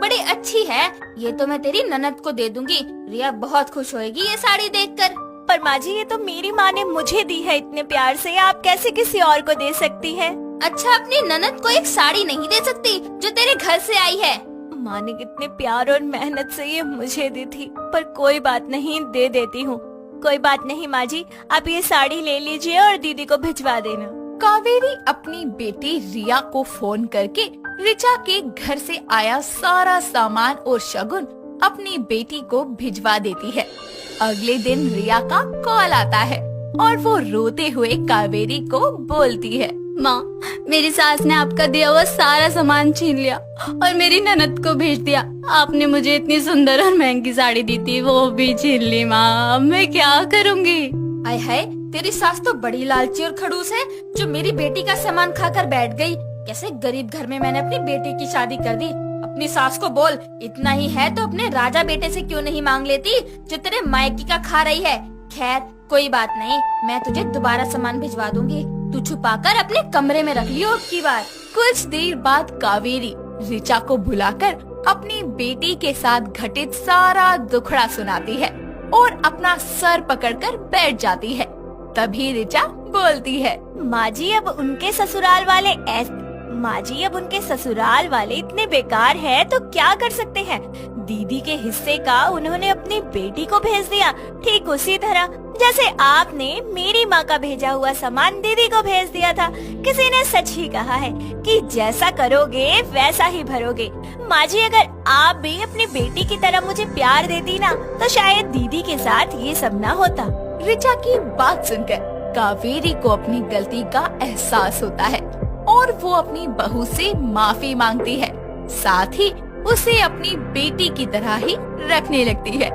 Speaker 4: बड़ी अच्छी है। ये तो मैं तेरी ननद को दे दूंगी। रिया बहुत खुश होएगी ये साड़ी देखकर।
Speaker 2: पर माँ जी, ये तो मेरी माँ ने मुझे दी है इतने प्यार से, आप कैसे किसी और को दे सकती है?
Speaker 4: अच्छा, अपनी ननद को एक साड़ी नहीं दे सकती जो तेरे घर से आई है?
Speaker 2: माँ ने कितने प्यार और मेहनत से ये मुझे दी थी, पर कोई बात नहीं, दे देती हूँ। कोई बात नहीं माँ जी, आप ये साड़ी ले लीजिए और दीदी को भिजवा देना।
Speaker 1: कावेरी अपनी बेटी रिया को फोन करके रिचा के घर से आया सारा सामान और शगुन अपनी बेटी को भिजवा देती है। अगले दिन रिया का कॉल आता है और वो रोते हुए कावेरी को बोलती है,
Speaker 7: माँ, मेरी सास ने आपका दिया हुआ सारा सामान छीन लिया और मेरी ननद को भेज दिया। आपने मुझे इतनी सुंदर और महंगी साड़ी दी थी, वो भी छीन ली। माँ, अब मैं क्या करूँगी?
Speaker 4: आय हाय, तेरी सास तो बड़ी लालची और खड़ूस है जो मेरी बेटी का सामान खाकर बैठ गई। कैसे गरीब घर में मैंने अपनी बेटी की शादी कर दी। अपनी सास को बोल, इतना ही है तो अपने राजा बेटे से क्यों नहीं मांग लेती जो तेरे मायके का खा रही है। खैर कोई बात नहीं, मैं तुझे दोबारा सामान भिजवा दूंगी। तू छुपाकर अपने कमरे में रख लियो अब की बार।
Speaker 1: कुछ देर बाद कावेरी रिचा को बुलाकर अपनी बेटी के साथ घटित सारा दुखड़ा सुनाती है और अपना सर पकड़कर बैठ जाती है। तभी रिचा बोलती है,
Speaker 2: माँ जी, अब उनके ससुराल वाले इतने बेकार है तो क्या कर सकते हैं? दीदी के हिस्से का उन्होंने अपनी बेटी को भेज दिया, ठीक उसी तरह जैसे आपने मेरी माँ का भेजा हुआ सामान दीदी को भेज दिया था। किसी ने सच ही कहा है कि जैसा करोगे वैसा ही भरोगे। माँ जी, अगर आप भी अपनी बेटी की तरह मुझे प्यार देती ना तो शायद दीदी के साथ ये सब ना होता।
Speaker 1: रिचा की बात सुनकर कावेरी को अपनी गलती का एहसास होता है और वो अपनी बहू से माफी मांगती है। साथ ही उसे अपनी बेटी की तरह ही रखने लगती है।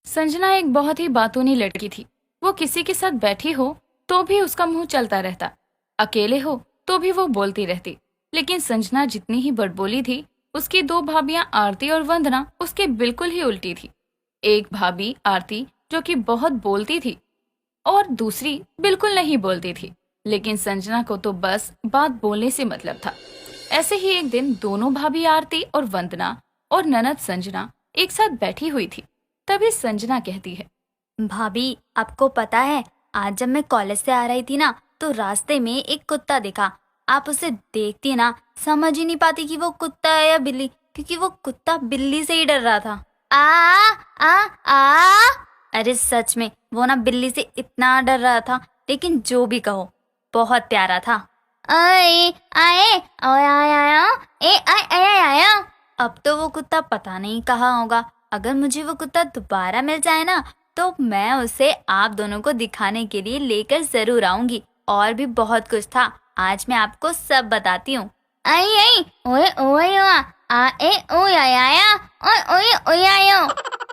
Speaker 5: संजना एक बहुत ही बातूनी लड़की थी
Speaker 1: वो किसी के साथ बैठी हो तो भी उसका मुंह चलता रहता, अकेले हो तो भी वो बोलती रहती। लेकिन संजना जितनी ही बड़बोली थी, उसकी दो भाभियां आरती और वंदना उसके बिल्कुल ही उल्टी थी। एक भाभी आरती जो कि बहुत बोलती थी और दूसरी बिल्कुल नहीं बोलती थी, लेकिन संजना को तो बस बात बोलने से मतलब था। ऐसे ही एक दिन दोनों भाभी आरती और वंदना और ननद संजना एक साथ बैठी हुई थी। तभी संजना कहती है,
Speaker 11: भाभी आपको पता है, आज जब मैं कॉलेज से आ रही थी ना, तो रास्ते में एक कुत्ता दिखा। आप उसे देखती ना, समझ ही नहीं पाती कि वो कुत्ता है या बिल्ली, क्योंकि वो कुत्ता बिल्ली से ही डर रहा था। अरे सच में वो ना बिल्ली से इतना डर रहा था, लेकिन जो भी कहो बहुत प्यारा था। अब तो वो कुत्ता पता नहीं कहाँ होगा। अगर मुझे वो कुत्ता दोबारा मिल जाए ना, तो मैं उसे आप दोनों को दिखाने के लिए लेकर जरूर आऊंगी। और भी बहुत कुछ था, आज मैं आपको सब बताती हूँ।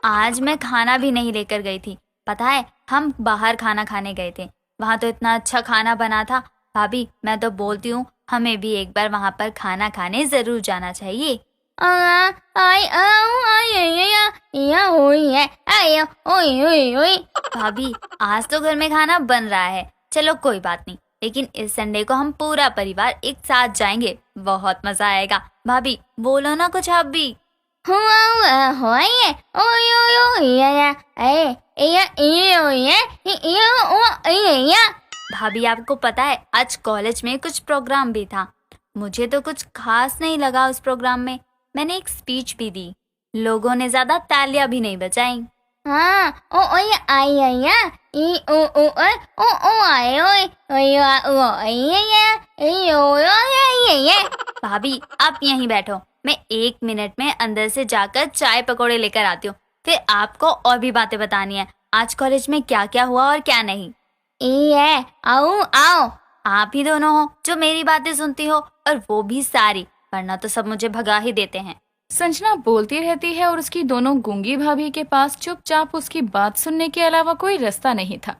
Speaker 11: आज मैं खाना भी नहीं लेकर गई थी, पता है, हम बाहर खाना खाने गए थे। वहाँ तो इतना अच्छा खाना बना था। भाभी मैं तो बोलती हूँ हमें भी एक बार वहाँ पर खाना खाने जरूर जाना चाहिए। भाभी आज तो घर में खाना बन रहा है, चलो कोई बात नहीं, लेकिन इस संडे को हम पूरा परिवार एक साथ जाएंगे, बहुत मजा आएगा। भाभी बोलो ना कुछ आप भी। भाभी आपको पता है, आज कॉलेज में कुछ प्रोग्राम भी था। मुझे तो कुछ खास नहीं लगा उस प्रोग्राम में। मैंने एक स्पीच भी दी, लोगों ने ज्यादा तालियां भी नहीं बजाई। भाभी आप यहीं बैठो, मैं 1 मिनट में अंदर से जाकर चाय पकौड़े लेकर आती हूँ, फिर आपको और भी बातें बतानी है, आज कॉलेज में क्या क्या हुआ और क्या नहीं। आओ आप ही दोनों हो जो मेरी बातें सुनती हो, और वो भी सारी, वरना तो सब मुझे भगा ही देते हैं।
Speaker 1: संजना बोलती रहती है और उसकी दोनों गूंगी भाभी के पास चुपचाप उसकी बात सुनने के अलावा कोई रास्ता नहीं था।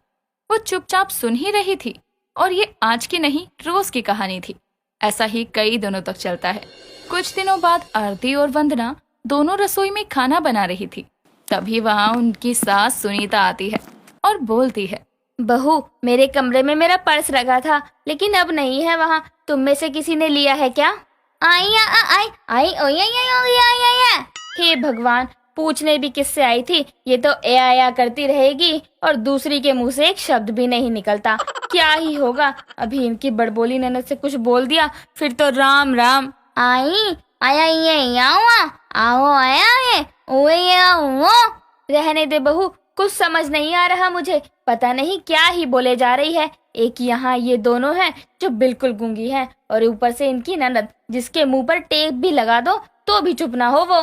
Speaker 1: वो चुपचाप सुन ही रही थी, और ये आज की नहीं रोज की कहानी थी। ऐसा ही कई दिनों तक चलता है। कुछ दिनों बाद आरती और वंदना दोनों रसोई में खाना बना रही थी। तभी वहाँ उनकी सास सुनीता आती है और बोलती है,
Speaker 4: बहू मेरे कमरे में मेरा पर्स रखा था, लेकिन अब नहीं है वहाँ, तुम में से किसी ने लिया है क्या? हे भगवान, पूछने भी किससे आई थी, ये तो ए आया करती रहेगी और दूसरी के मुंह से एक शब्द भी नहीं निकलता। क्या ही होगा, अभी इनकी बड़बोली ननद से कुछ बोल दिया फिर तो राम राम। रहने दे बहू, कुछ समझ नहीं आ रहा मुझे, पता नहीं क्या ही बोले जा रही है। एक यहाँ ये दोनों हैं जो बिल्कुल गूंगी हैं, और ऊपर से इनकी ननद जिसके मुंह पर टेप भी लगा दो तो भी चुप ना हो वो।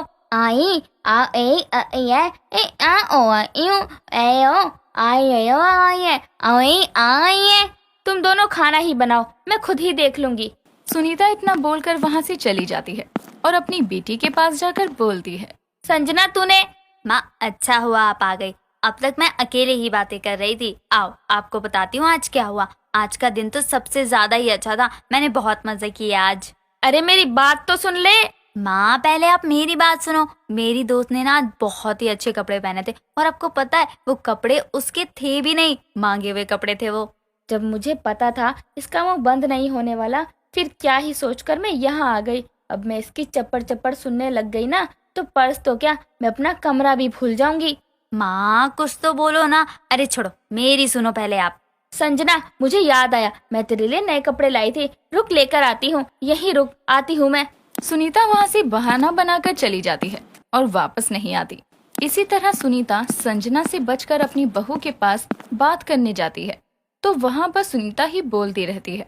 Speaker 4: तुम दोनों खाना ही बनाओ, मैं खुद ही देख लूंगी।
Speaker 1: सुनीता इतना बोलकर वहाँ से चली जाती है और अपनी बेटी के पास जाकर बोलती है,
Speaker 4: संजना तूने।
Speaker 11: माँ अच्छा हुआ आप आ गई, अब तक मैं अकेले ही बातें कर रही थी। आओ आपको बताती हूँ आज क्या हुआ। आज का दिन तो सबसे ज्यादा ही अच्छा था, मैंने बहुत मजे किए आज।
Speaker 4: अरे मेरी बात तो सुन ले।
Speaker 11: माँ पहले आप मेरी बात सुनो। मेरी दोस्त ने ना आज बहुत ही अच्छे कपड़े पहने थे, और आपको पता है वो कपड़े उसके थे भी नहीं, मांगे हुए कपड़े थे वो।
Speaker 4: जब मुझे पता था इसका मुंह बंद नहीं होने वाला, फिर क्या ही सोचकर मैं यहाँ आ गई। अब मैं इसकी चप्पड़ चप्पड़ सुनने लग गई ना, तो पर्स तो क्या, मैं अपना कमरा भी भूल जाऊंगी।
Speaker 11: माँ कुछ तो बोलो ना। अरे छोड़ो, मेरी सुनो पहले आप।
Speaker 4: संजना मुझे याद आया, मैं तेरे लिए नए कपड़े लाई थी, रुक लेकर आती हूँ, यही रुक, आती हूँ मैं।
Speaker 1: सुनीता वहाँ से बहाना बनाकर चली जाती है और वापस नहीं आती। इसी तरह सुनीता संजना से बचकर अपनी बहू के पास बात करने जाती है, तो वहाँ पर सुनीता ही बोलती रहती है।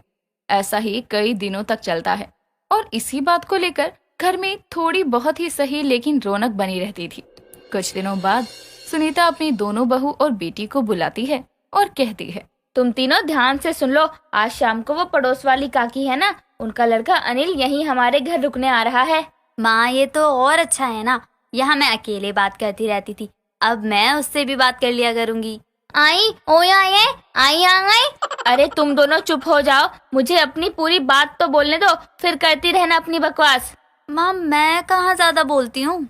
Speaker 1: ऐसा ही कई दिनों तक चलता है, और इसी बात को लेकर घर में थोड़ी बहुत ही सही लेकिन रौनक बनी रहती थी। कुछ दिनों बाद सुनीता अपनी दोनों बहू और बेटी को बुलाती है और कहती है,
Speaker 4: तुम तीनों ध्यान से सुन लो, आज शाम को वो पड़ोस वाली काकी है ना, उनका लड़का अनिल यहीं हमारे घर रुकने आ रहा है।
Speaker 11: माँ ये तो और अच्छा है ना, यहाँ मैं अकेले बात करती रहती थी, अब मैं उससे भी बात कर लिया करूँगी।
Speaker 4: आई ओए आए आई आई। अरे तुम दोनों चुप हो जाओ, मुझे अपनी पूरी बात तो बोलने दो, फिर करती रहना अपनी बकवास।
Speaker 11: माँ मैं कहाँ ज्यादा बोलती हूँ।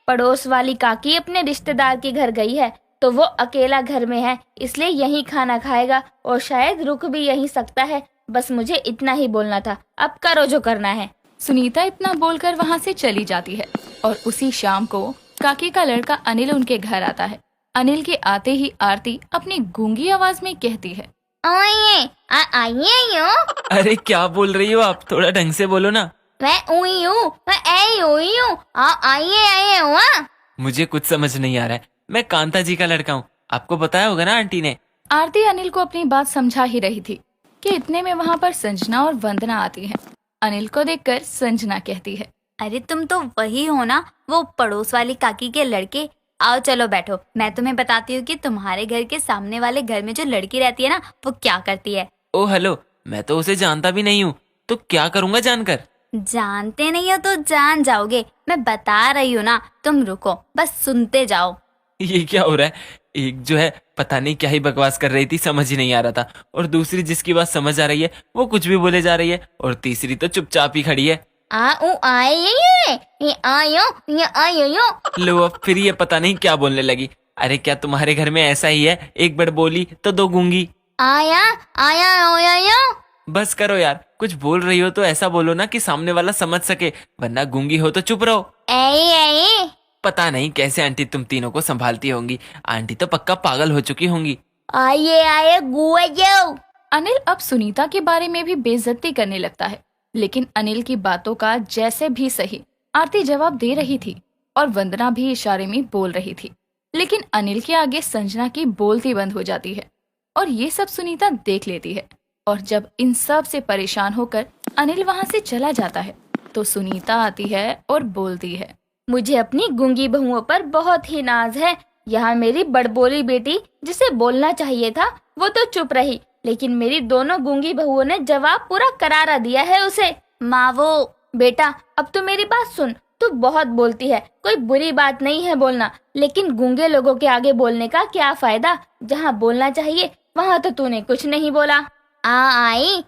Speaker 4: पड़ोस वाली काकी अपने रिश्तेदार के घर गई है, तो वो अकेला घर में है, इसलिए यहीं खाना खाएगा और शायद रुक भी यहीं सकता है। बस मुझे इतना ही बोलना था, अब करो जो करना है।
Speaker 1: सुनीता इतना बोलकर वहाँ से चली जाती है और उसी शाम को काकी का लड़का अनिल उनके घर आता है। अनिल के आते ही आरती अपनी गूंगी आवाज में कहती है,
Speaker 4: आइए आइए।
Speaker 3: अरे क्या बोल रही हो आप, थोड़ा ढंग से बोलो ना।
Speaker 4: मैं हुई हूँ, मैं ऐ हुई हूँ, आइए आइए हुआ।
Speaker 3: मुझे कुछ समझ नहीं आ रहा है, मैं कांता जी का लड़का हूँ, आपको बताया होगा ना आंटी ने।
Speaker 1: आरती अनिल को अपनी बात समझा ही रही थी कि इतने में वहाँ पर संजना और वंदना आती हैं। अनिल को देखकर संजना कहती है,
Speaker 11: अरे तुम तो वही हो ना, वो पड़ोस वाली काकी के लड़के। आओ चलो बैठो, मैं तुम्हें बताती हूँ कि तुम्हारे घर के सामने वाले घर में जो लड़की रहती है ना, वो क्या करती है।
Speaker 3: ओ हेलो, मैं तो उसे जानता भी नहीं हूँ, तो क्या करूँगा जानकर।
Speaker 11: जानते नहीं हो तो जान जाओगे, मैं बता रही हूँ ना, तुम रुको बस सुनते जाओ।
Speaker 3: ये क्या हो रहा है, एक जो है पता नहीं क्या ही बकवास कर रही थी, समझ ही नहीं आ रहा था, और दूसरी जिसकी बात समझ आ रही है वो कुछ भी बोले जा रही है, और तीसरी तो चुपचाप ही खड़ी है। लो अब फिर ये पता नहीं क्या बोलने लगी। अरे क्या तुम्हारे घर में ऐसा ही है, एक बार बोली तो दो गूंगी।
Speaker 4: आया आया।
Speaker 3: बस करो यार, कुछ बोल रही हो तो ऐसा बोलो ना कि सामने वाला समझ सके, वरना गूंगी हो तो चुप रहो। पता नहीं कैसे आंटी तुम तीनों को संभालती होंगी, आंटी तो पक्का पागल हो चुकी होंगी।
Speaker 4: आइए गुआ जाओ।
Speaker 1: अनिल अब सुनीता के बारे में भी बेइज्जती करने लगता है, लेकिन अनिल की बातों का जैसे भी सही आरती जवाब दे रही थी और वंदना भी इशारे में बोल रही थी, लेकिन अनिल के आगे संजना की बोलती बंद हो जाती है और ये सब सुनीता देख लेती है। और जब इन सब से परेशान होकर अनिल वहाँ से चला जाता है तो सुनीता आती है और बोलती है,
Speaker 4: मुझे अपनी गूंगी बहुओं पर बहुत ही नाज है। यहाँ मेरी बड़बोली बेटी जिसे बोलना चाहिए था वो तो चुप रही, लेकिन मेरी दोनों गूंगी बहुओं ने जवाब पूरा करारा दिया है उसे। माँ वो बेटा अब तो मेरी बात सुन, तू बहुत बोलती है, कोई बुरी बात नहीं है बोलना, लेकिन गूंगे लोगों के आगे बोलने का क्या फायदा, जहाँ बोलना चाहिए वहाँ तो तूने कुछ नहीं बोला। आई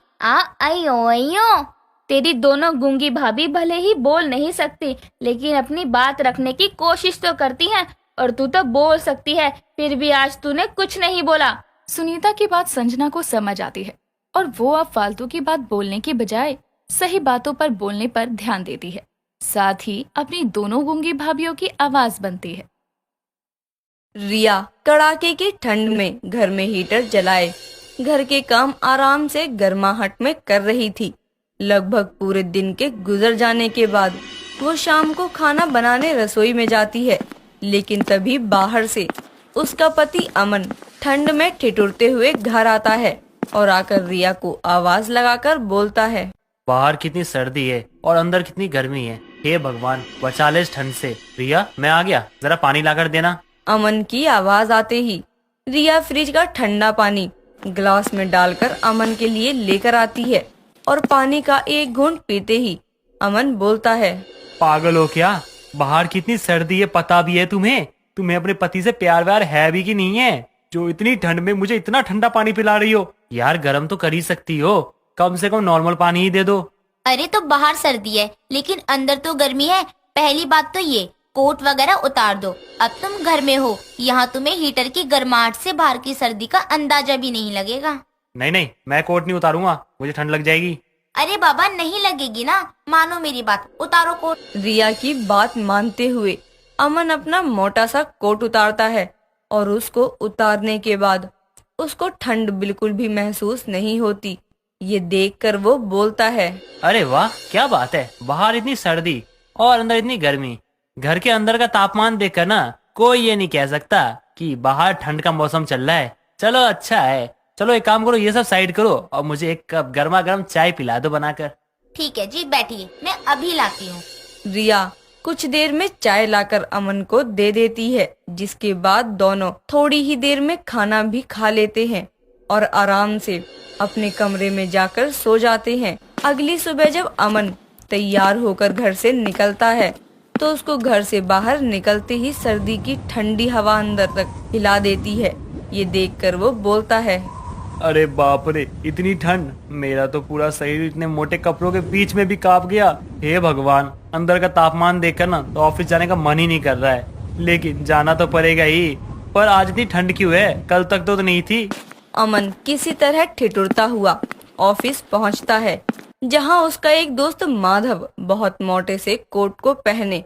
Speaker 4: ओ तेरी दोनों गूंगी भाभी भले ही बोल नहीं सकती, लेकिन अपनी बात रखने की कोशिश तो करती हैं, और तू तो बोल सकती है, फिर भी आज तूने कुछ नहीं बोला।
Speaker 1: सुनीता की बात संजना को समझ आती है और वो अब फालतू की बात बोलने की बजाय सही बातों पर बोलने पर ध्यान देती है, साथ ही अपनी दोनों गूंगी भाभीओं की आवाज बनती है।
Speaker 12: रिया कड़ाके की ठंड में घर में हीटर जलाए घर के काम आराम से गर्माहट में कर रही थी। लगभग पूरे दिन के गुजर जाने के बाद वो शाम को खाना बनाने रसोई में जाती है, लेकिन तभी बाहर से उसका पति अमन ठंड में ठिठुरते हुए घर आता है और आकर रिया को आवाज लगाकर बोलता है,
Speaker 14: बाहर कितनी सर्दी है और अंदर कितनी गर्मी है, हे भगवान बचा ले इस ठंड से। रिया मैं आ गया, जरा पानी लाकर देना।
Speaker 12: अमन की आवाज आते ही रिया फ्रिज का ठंडा पानी ग्लास में डालकर अमन के लिए लेकर आती है और पानी का एक घूंट पीते ही अमन बोलता है,
Speaker 14: पागल हो क्या, बाहर कितनी सर्दी है पता भी है तुम्हें? तुम्हें अपने पति से प्यार व्यार है भी कि नहीं है, जो इतनी ठंड में मुझे इतना ठंडा पानी पिला रही हो? यार गर्म तो कर ही सकती हो, कम से कम नॉर्मल पानी ही दे दो।
Speaker 13: अरे तो बाहर सर्दी है लेकिन अंदर तो गर्मी है। पहली बात तो ये, कोट वगैरह उतार दो, अब तुम घर में हो, यहाँ तुम्हें हीटर की गर्माहट से बाहर की सर्दी का अंदाजा भी नहीं लगेगा।
Speaker 14: नहीं मैं कोट नहीं उतारूंगा, मुझे ठंड लग जाएगी।
Speaker 13: अरे बाबा नहीं लगेगी ना, मानो मेरी बात, उतारो कोट।
Speaker 12: रिया की बात मानते हुए अमन अपना मोटा सा कोट उतारता है और उसको उतारने के बाद उसको ठंड बिल्कुल भी महसूस नहीं होती। ये देखकर वो बोलता है,
Speaker 14: अरे वाह क्या बात है, बाहर इतनी सर्दी और अंदर इतनी गर्मी। घर के अंदर का तापमान देखकर ना कोई ये नहीं कह सकता कि बाहर ठंड का मौसम चल रहा है। चलो अच्छा है, चलो एक काम करो, ये सब साइड करो और मुझे एक कप गर्मा गर्म चाय पिला दो बनाकर।
Speaker 13: ठीक है जी बैठिए, मैं अभी लाती हूँ।
Speaker 12: रिया कुछ देर में चाय लाकर अमन को दे देती है, जिसके बाद दोनों थोड़ी ही देर में खाना भी खा लेते हैं और आराम से अपने कमरे में जाकर सो जाते हैं। अगली सुबह जब अमन तैयार होकर घर से निकलता है तो उसको घर से बाहर निकलते ही सर्दी की ठंडी हवा अंदर तक हिला देती है। ये देखकर वो बोलता है,
Speaker 14: अरे बाप रे, इतनी ठंड! मेरा तो पूरा शरीर इतने मोटे कपड़ों के बीच में भी कांप गया। हे भगवान, अंदर का तापमान देखकर ना तो ऑफिस जाने का मन ही नहीं कर रहा है, लेकिन जाना तो पड़ेगा ही। पर आज इतनी ठंड क्यों है? कल तक तो नहीं थी।
Speaker 12: अमन किसी तरह ठिठुरता हुआ ऑफिस पहुंचता है, जहां उसका एक दोस्त माधव बहुत मोटे से कोट को पहने,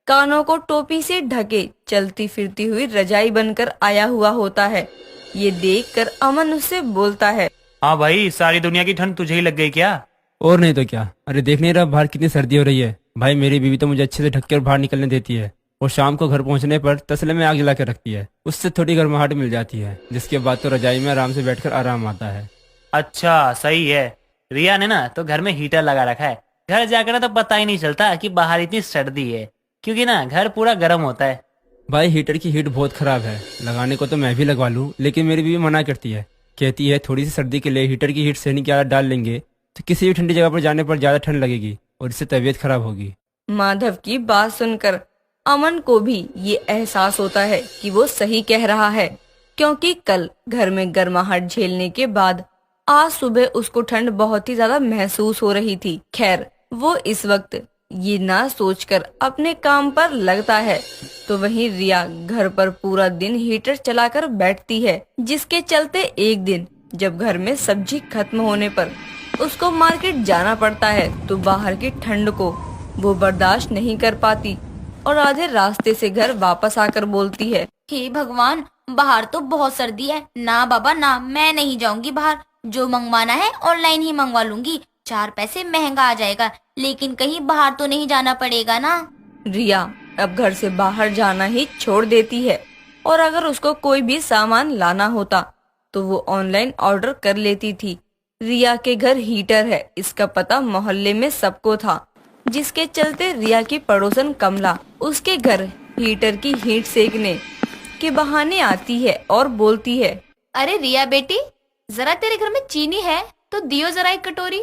Speaker 12: कानों को टोपी से ढके, चलती फिरती हुई रजाई बनकर आया हुआ होता है। ये देखकर अमन उससे बोलता है,
Speaker 14: हाँ भाई, सारी दुनिया की ठंड तुझे ही लग गई क्या?
Speaker 15: और नहीं तो क्या। अरे देख नहीं रहा बाहर कितनी सर्दी हो रही है। भाई मेरी बीवी तो मुझे अच्छे से ढक कर बाहर निकलने देती है और शाम को घर पहुंचने पर तसले में आग जला कर रखती है। उससे थोड़ी गर्माहट मिल जाती है, जिसके बाद तो रजाई में आराम से बैठकर आराम आता है।
Speaker 14: अच्छा, सही है। रिया ने ना तो घर में हीटर लगा रखा है। घर जाकर ना तो पता ही नहीं चलता कि बाहर इतनी सर्दी है, क्योंकि ना घर पूरा गर्म होता है।
Speaker 15: भाई हीटर की हीट बहुत खराब है, लगाने को तो मैं भी लगवा लूं, लेकिन मेरी बीवी मना करती है। कहती है थोड़ी सी सर्दी के लिए हीटर की हीट सहने की आदत डाल लेंगे तो किसी भी ठंडी जगह पर जाने पर ज्यादा ठंड लगेगी और इससे तबीयत खराब होगी।
Speaker 12: माधव की बात सुनकर अमन को भी ये एहसास होता है कि वो सही कह रहा है, क्योंकि कल घर में गर्माहट झेलने के बाद आज सुबह उसको ठंड बहुत ही ज्यादा महसूस हो रही थी। खैर, वो इस वक्त ये ना सोचकर अपने काम पर लगता है, तो वहीं रिया घर पर पूरा दिन हीटर चलाकर बैठती है, जिसके चलते एक दिन जब घर में सब्जी खत्म होने पर उसको मार्केट जाना पड़ता है, तो बाहर की ठंड को वो बर्दाश्त नहीं कर पाती और आधे रास्ते से घर वापस आकर बोलती है,
Speaker 13: हे भगवान, बाहर तो बहुत सर्दी है। ना बाबा ना, मैं नहीं जाऊंगी बाहर। जो मंगवाना है ऑनलाइन ही मंगवा लूंगी। 4 पैसे महंगा आ जाएगा, लेकिन कहीं बाहर तो नहीं जाना पड़ेगा ना।
Speaker 12: रिया अब घर से बाहर जाना ही छोड़ देती है और अगर उसको कोई भी सामान लाना होता तो वो ऑनलाइन ऑर्डर कर लेती थी। रिया के घर हीटर है, इसका पता मोहल्ले में सबको था, जिसके चलते रिया की पड़ोसन कमला उसके घर हीटर की हीट सेकने के बहाने आती है और बोलती है,
Speaker 13: अरे रिया बेटी, जरा तेरे घर में चीनी है तो दियो जरा एक कटोरी।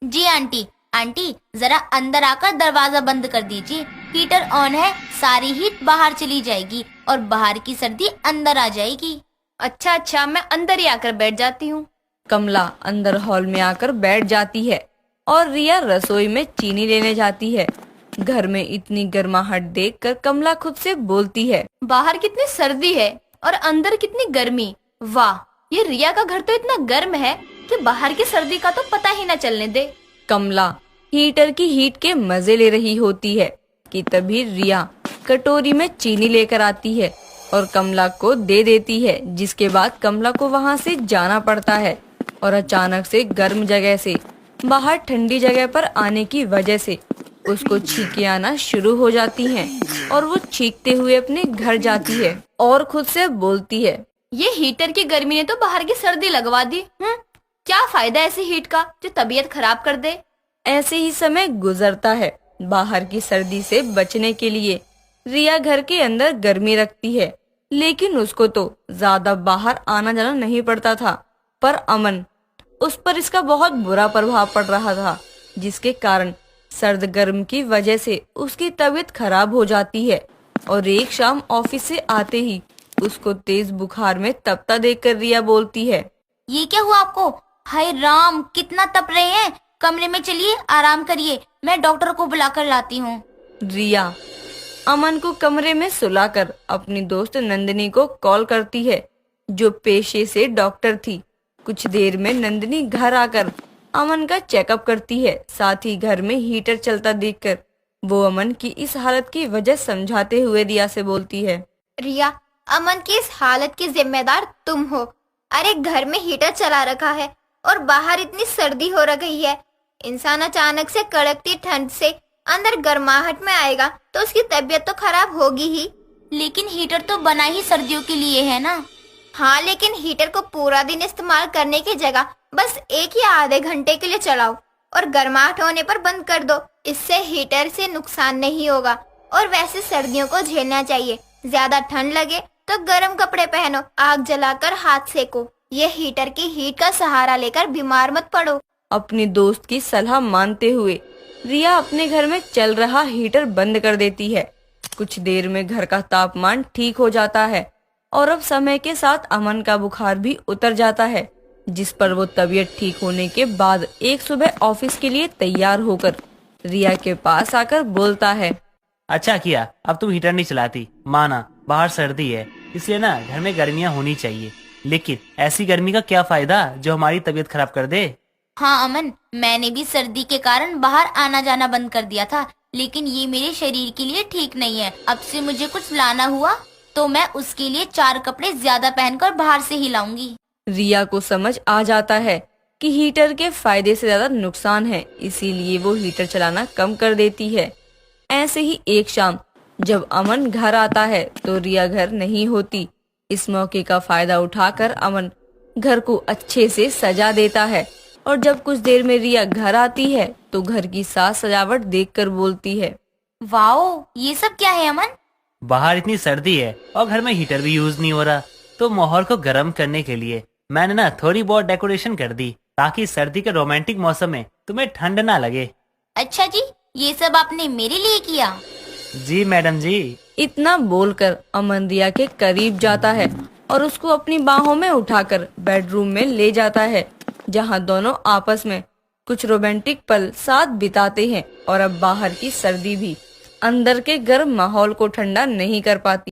Speaker 13: जी आंटी। आंटी जरा अंदर आकर दरवाजा बंद कर दीजिए, हीटर ऑन है, सारी हीट बाहर चली जाएगी और बाहर की सर्दी अंदर आ जाएगी।
Speaker 8: अच्छा अच्छा, मैं अंदर ही आकर बैठ जाती हूँ।
Speaker 12: कमला अंदर हॉल में आकर बैठ जाती है और रिया रसोई में चीनी लेने जाती है। घर में इतनी गर्माहट देखकर कमला खुद से बोलती है,
Speaker 8: बाहर कितनी सर्दी है और अंदर कितनी गर्मी। वाह, ये रिया का घर तो इतना गर्म है कि बाहर की सर्दी का तो पता ही न चलने दे।
Speaker 12: कमला हीटर की हीट के मजे ले रही होती है कि तभी रिया कटोरी में चीनी लेकर आती है और कमला को दे देती है, जिसके बाद कमला को वहाँ से जाना पड़ता है और अचानक से गर्म जगह से बाहर ठंडी जगह पर आने की वजह से उसको छींकें आना शुरू हो जाती हैं और वो छींकते हुए अपने घर जाती है और खुद से बोलती है,
Speaker 8: ये हीटर की गर्मी ने तो बाहर की सर्दी लगवा दी। क्या फायदा ऐसी हीट का जो तबीयत खराब कर दे।
Speaker 12: ऐसे ही समय गुजरता है। बाहर की सर्दी से बचने के लिए रिया घर के अंदर गर्मी रखती है, लेकिन उसको तो ज्यादा बाहर आना जाना नहीं पड़ता था, पर अमन उस पर इसका बहुत बुरा प्रभाव पड़ रहा था, जिसके कारण सर्द गर्म की वजह से उसकी तबीयत खराब हो जाती है और एक शाम ऑफिस से आते ही उसको तेज बुखार में तपता देखकर रिया बोलती है,
Speaker 13: ये क्या हुआ आपको? हाय राम, कितना तप रहे हैं। कमरे में चलिए, आराम करिए, मैं डॉक्टर को बुलाकर लाती हूँ।
Speaker 12: रिया अमन को कमरे में सुलाकर अपनी दोस्त नंदिनी को कॉल करती है, जो पेशे से डॉक्टर थी। कुछ देर में नंदिनी घर आकर अमन का चेकअप करती है। साथ ही घर में हीटर चलता देखकर वो अमन की इस हालत की वजह समझाते हुए रिया से बोलती है,
Speaker 13: रिया, अमन की इस हालत की जिम्मेदार तुम हो। अरे घर में हीटर चला रखा है और बाहर इतनी सर्दी हो रही है। इंसान अचानक से कड़कती ठंड से अंदर गर्माहट में आएगा तो उसकी तबीयत तो खराब होगी ही।
Speaker 4: लेकिन हीटर तो बना ही सर्दियों के लिए है ना।
Speaker 13: हाँ, लेकिन हीटर को पूरा दिन इस्तेमाल करने की जगह बस 1 या आधे घंटे के लिए चलाओ और गर्माहट होने पर बंद कर दो। इससे हीटर से नुकसान नहीं होगा और वैसे सर्दियों को झेलना चाहिए। ज्यादा ठंड लगे तो गर्म कपड़े पहनो, आग जलाकर हाथ सेको। ये हीटर की हीट का सहारा लेकर बीमार मत पड़ो।
Speaker 12: अपनी दोस्त की सलाह मानते हुए रिया अपने घर में चल रहा हीटर बंद कर देती है। कुछ देर में घर का तापमान ठीक हो जाता है और अब समय के साथ अमन का बुखार भी उतर जाता है, जिस पर वो तबीयत ठीक होने के बाद एक सुबह ऑफिस के लिए तैयार होकर रिया के पास आकर बोलता है,
Speaker 14: अच्छा किया अब तुम हीटर नहीं चलाती। माना बाहर सर्दी है इसलिए ना घर में गर्मियाँ होनी चाहिए, लेकिन ऐसी गर्मी का क्या फायदा जो हमारी तबीयत खराब कर दे।
Speaker 13: हाँ अमन, मैंने भी सर्दी के कारण बाहर आना जाना बंद कर दिया था, लेकिन ये मेरे शरीर के लिए ठीक नहीं है। अब से मुझे कुछ लाना हुआ तो मैं उसके लिए 4 कपड़े ज्यादा पहनकर बाहर से ही लाऊंगी।
Speaker 12: रिया को समझ आ जाता है कि हीटर के फायदे से ज्यादा नुकसान है, इसीलिए वो हीटर चलाना कम कर देती है। ऐसे ही एक शाम जब अमन घर आता है तो रिया घर नहीं होती। इस मौके का फायदा उठाकर अमन घर को अच्छे से सजा देता है और जब कुछ देर में रिया घर आती है तो घर की साज सजावट देखकर बोलती है,
Speaker 13: वाओ, ये सब क्या है अमन?
Speaker 14: बाहर इतनी सर्दी है और घर में हीटर भी यूज नहीं हो रहा, तो माहौल को गर्म करने के लिए मैंने ना थोड़ी बहुत डेकोरेशन कर दी ताकि सर्दी के रोमांटिक मौसम में तुम्हें ठंड ना लगे।
Speaker 13: अच्छा जी, ये सब आपने मेरे लिए किया?
Speaker 14: जी मैडम जी।
Speaker 12: इतना बोलकर अमन रिया के करीब जाता है और उसको अपनी बाहों में उठाकर बेडरूम में ले जाता है, जहां दोनों आपस में कुछ रोमांटिक पल साथ बिताते हैं। और अब बाहर की सर्दी भी अंदर के गर्म माहौल को ठंडा नहीं कर पाती।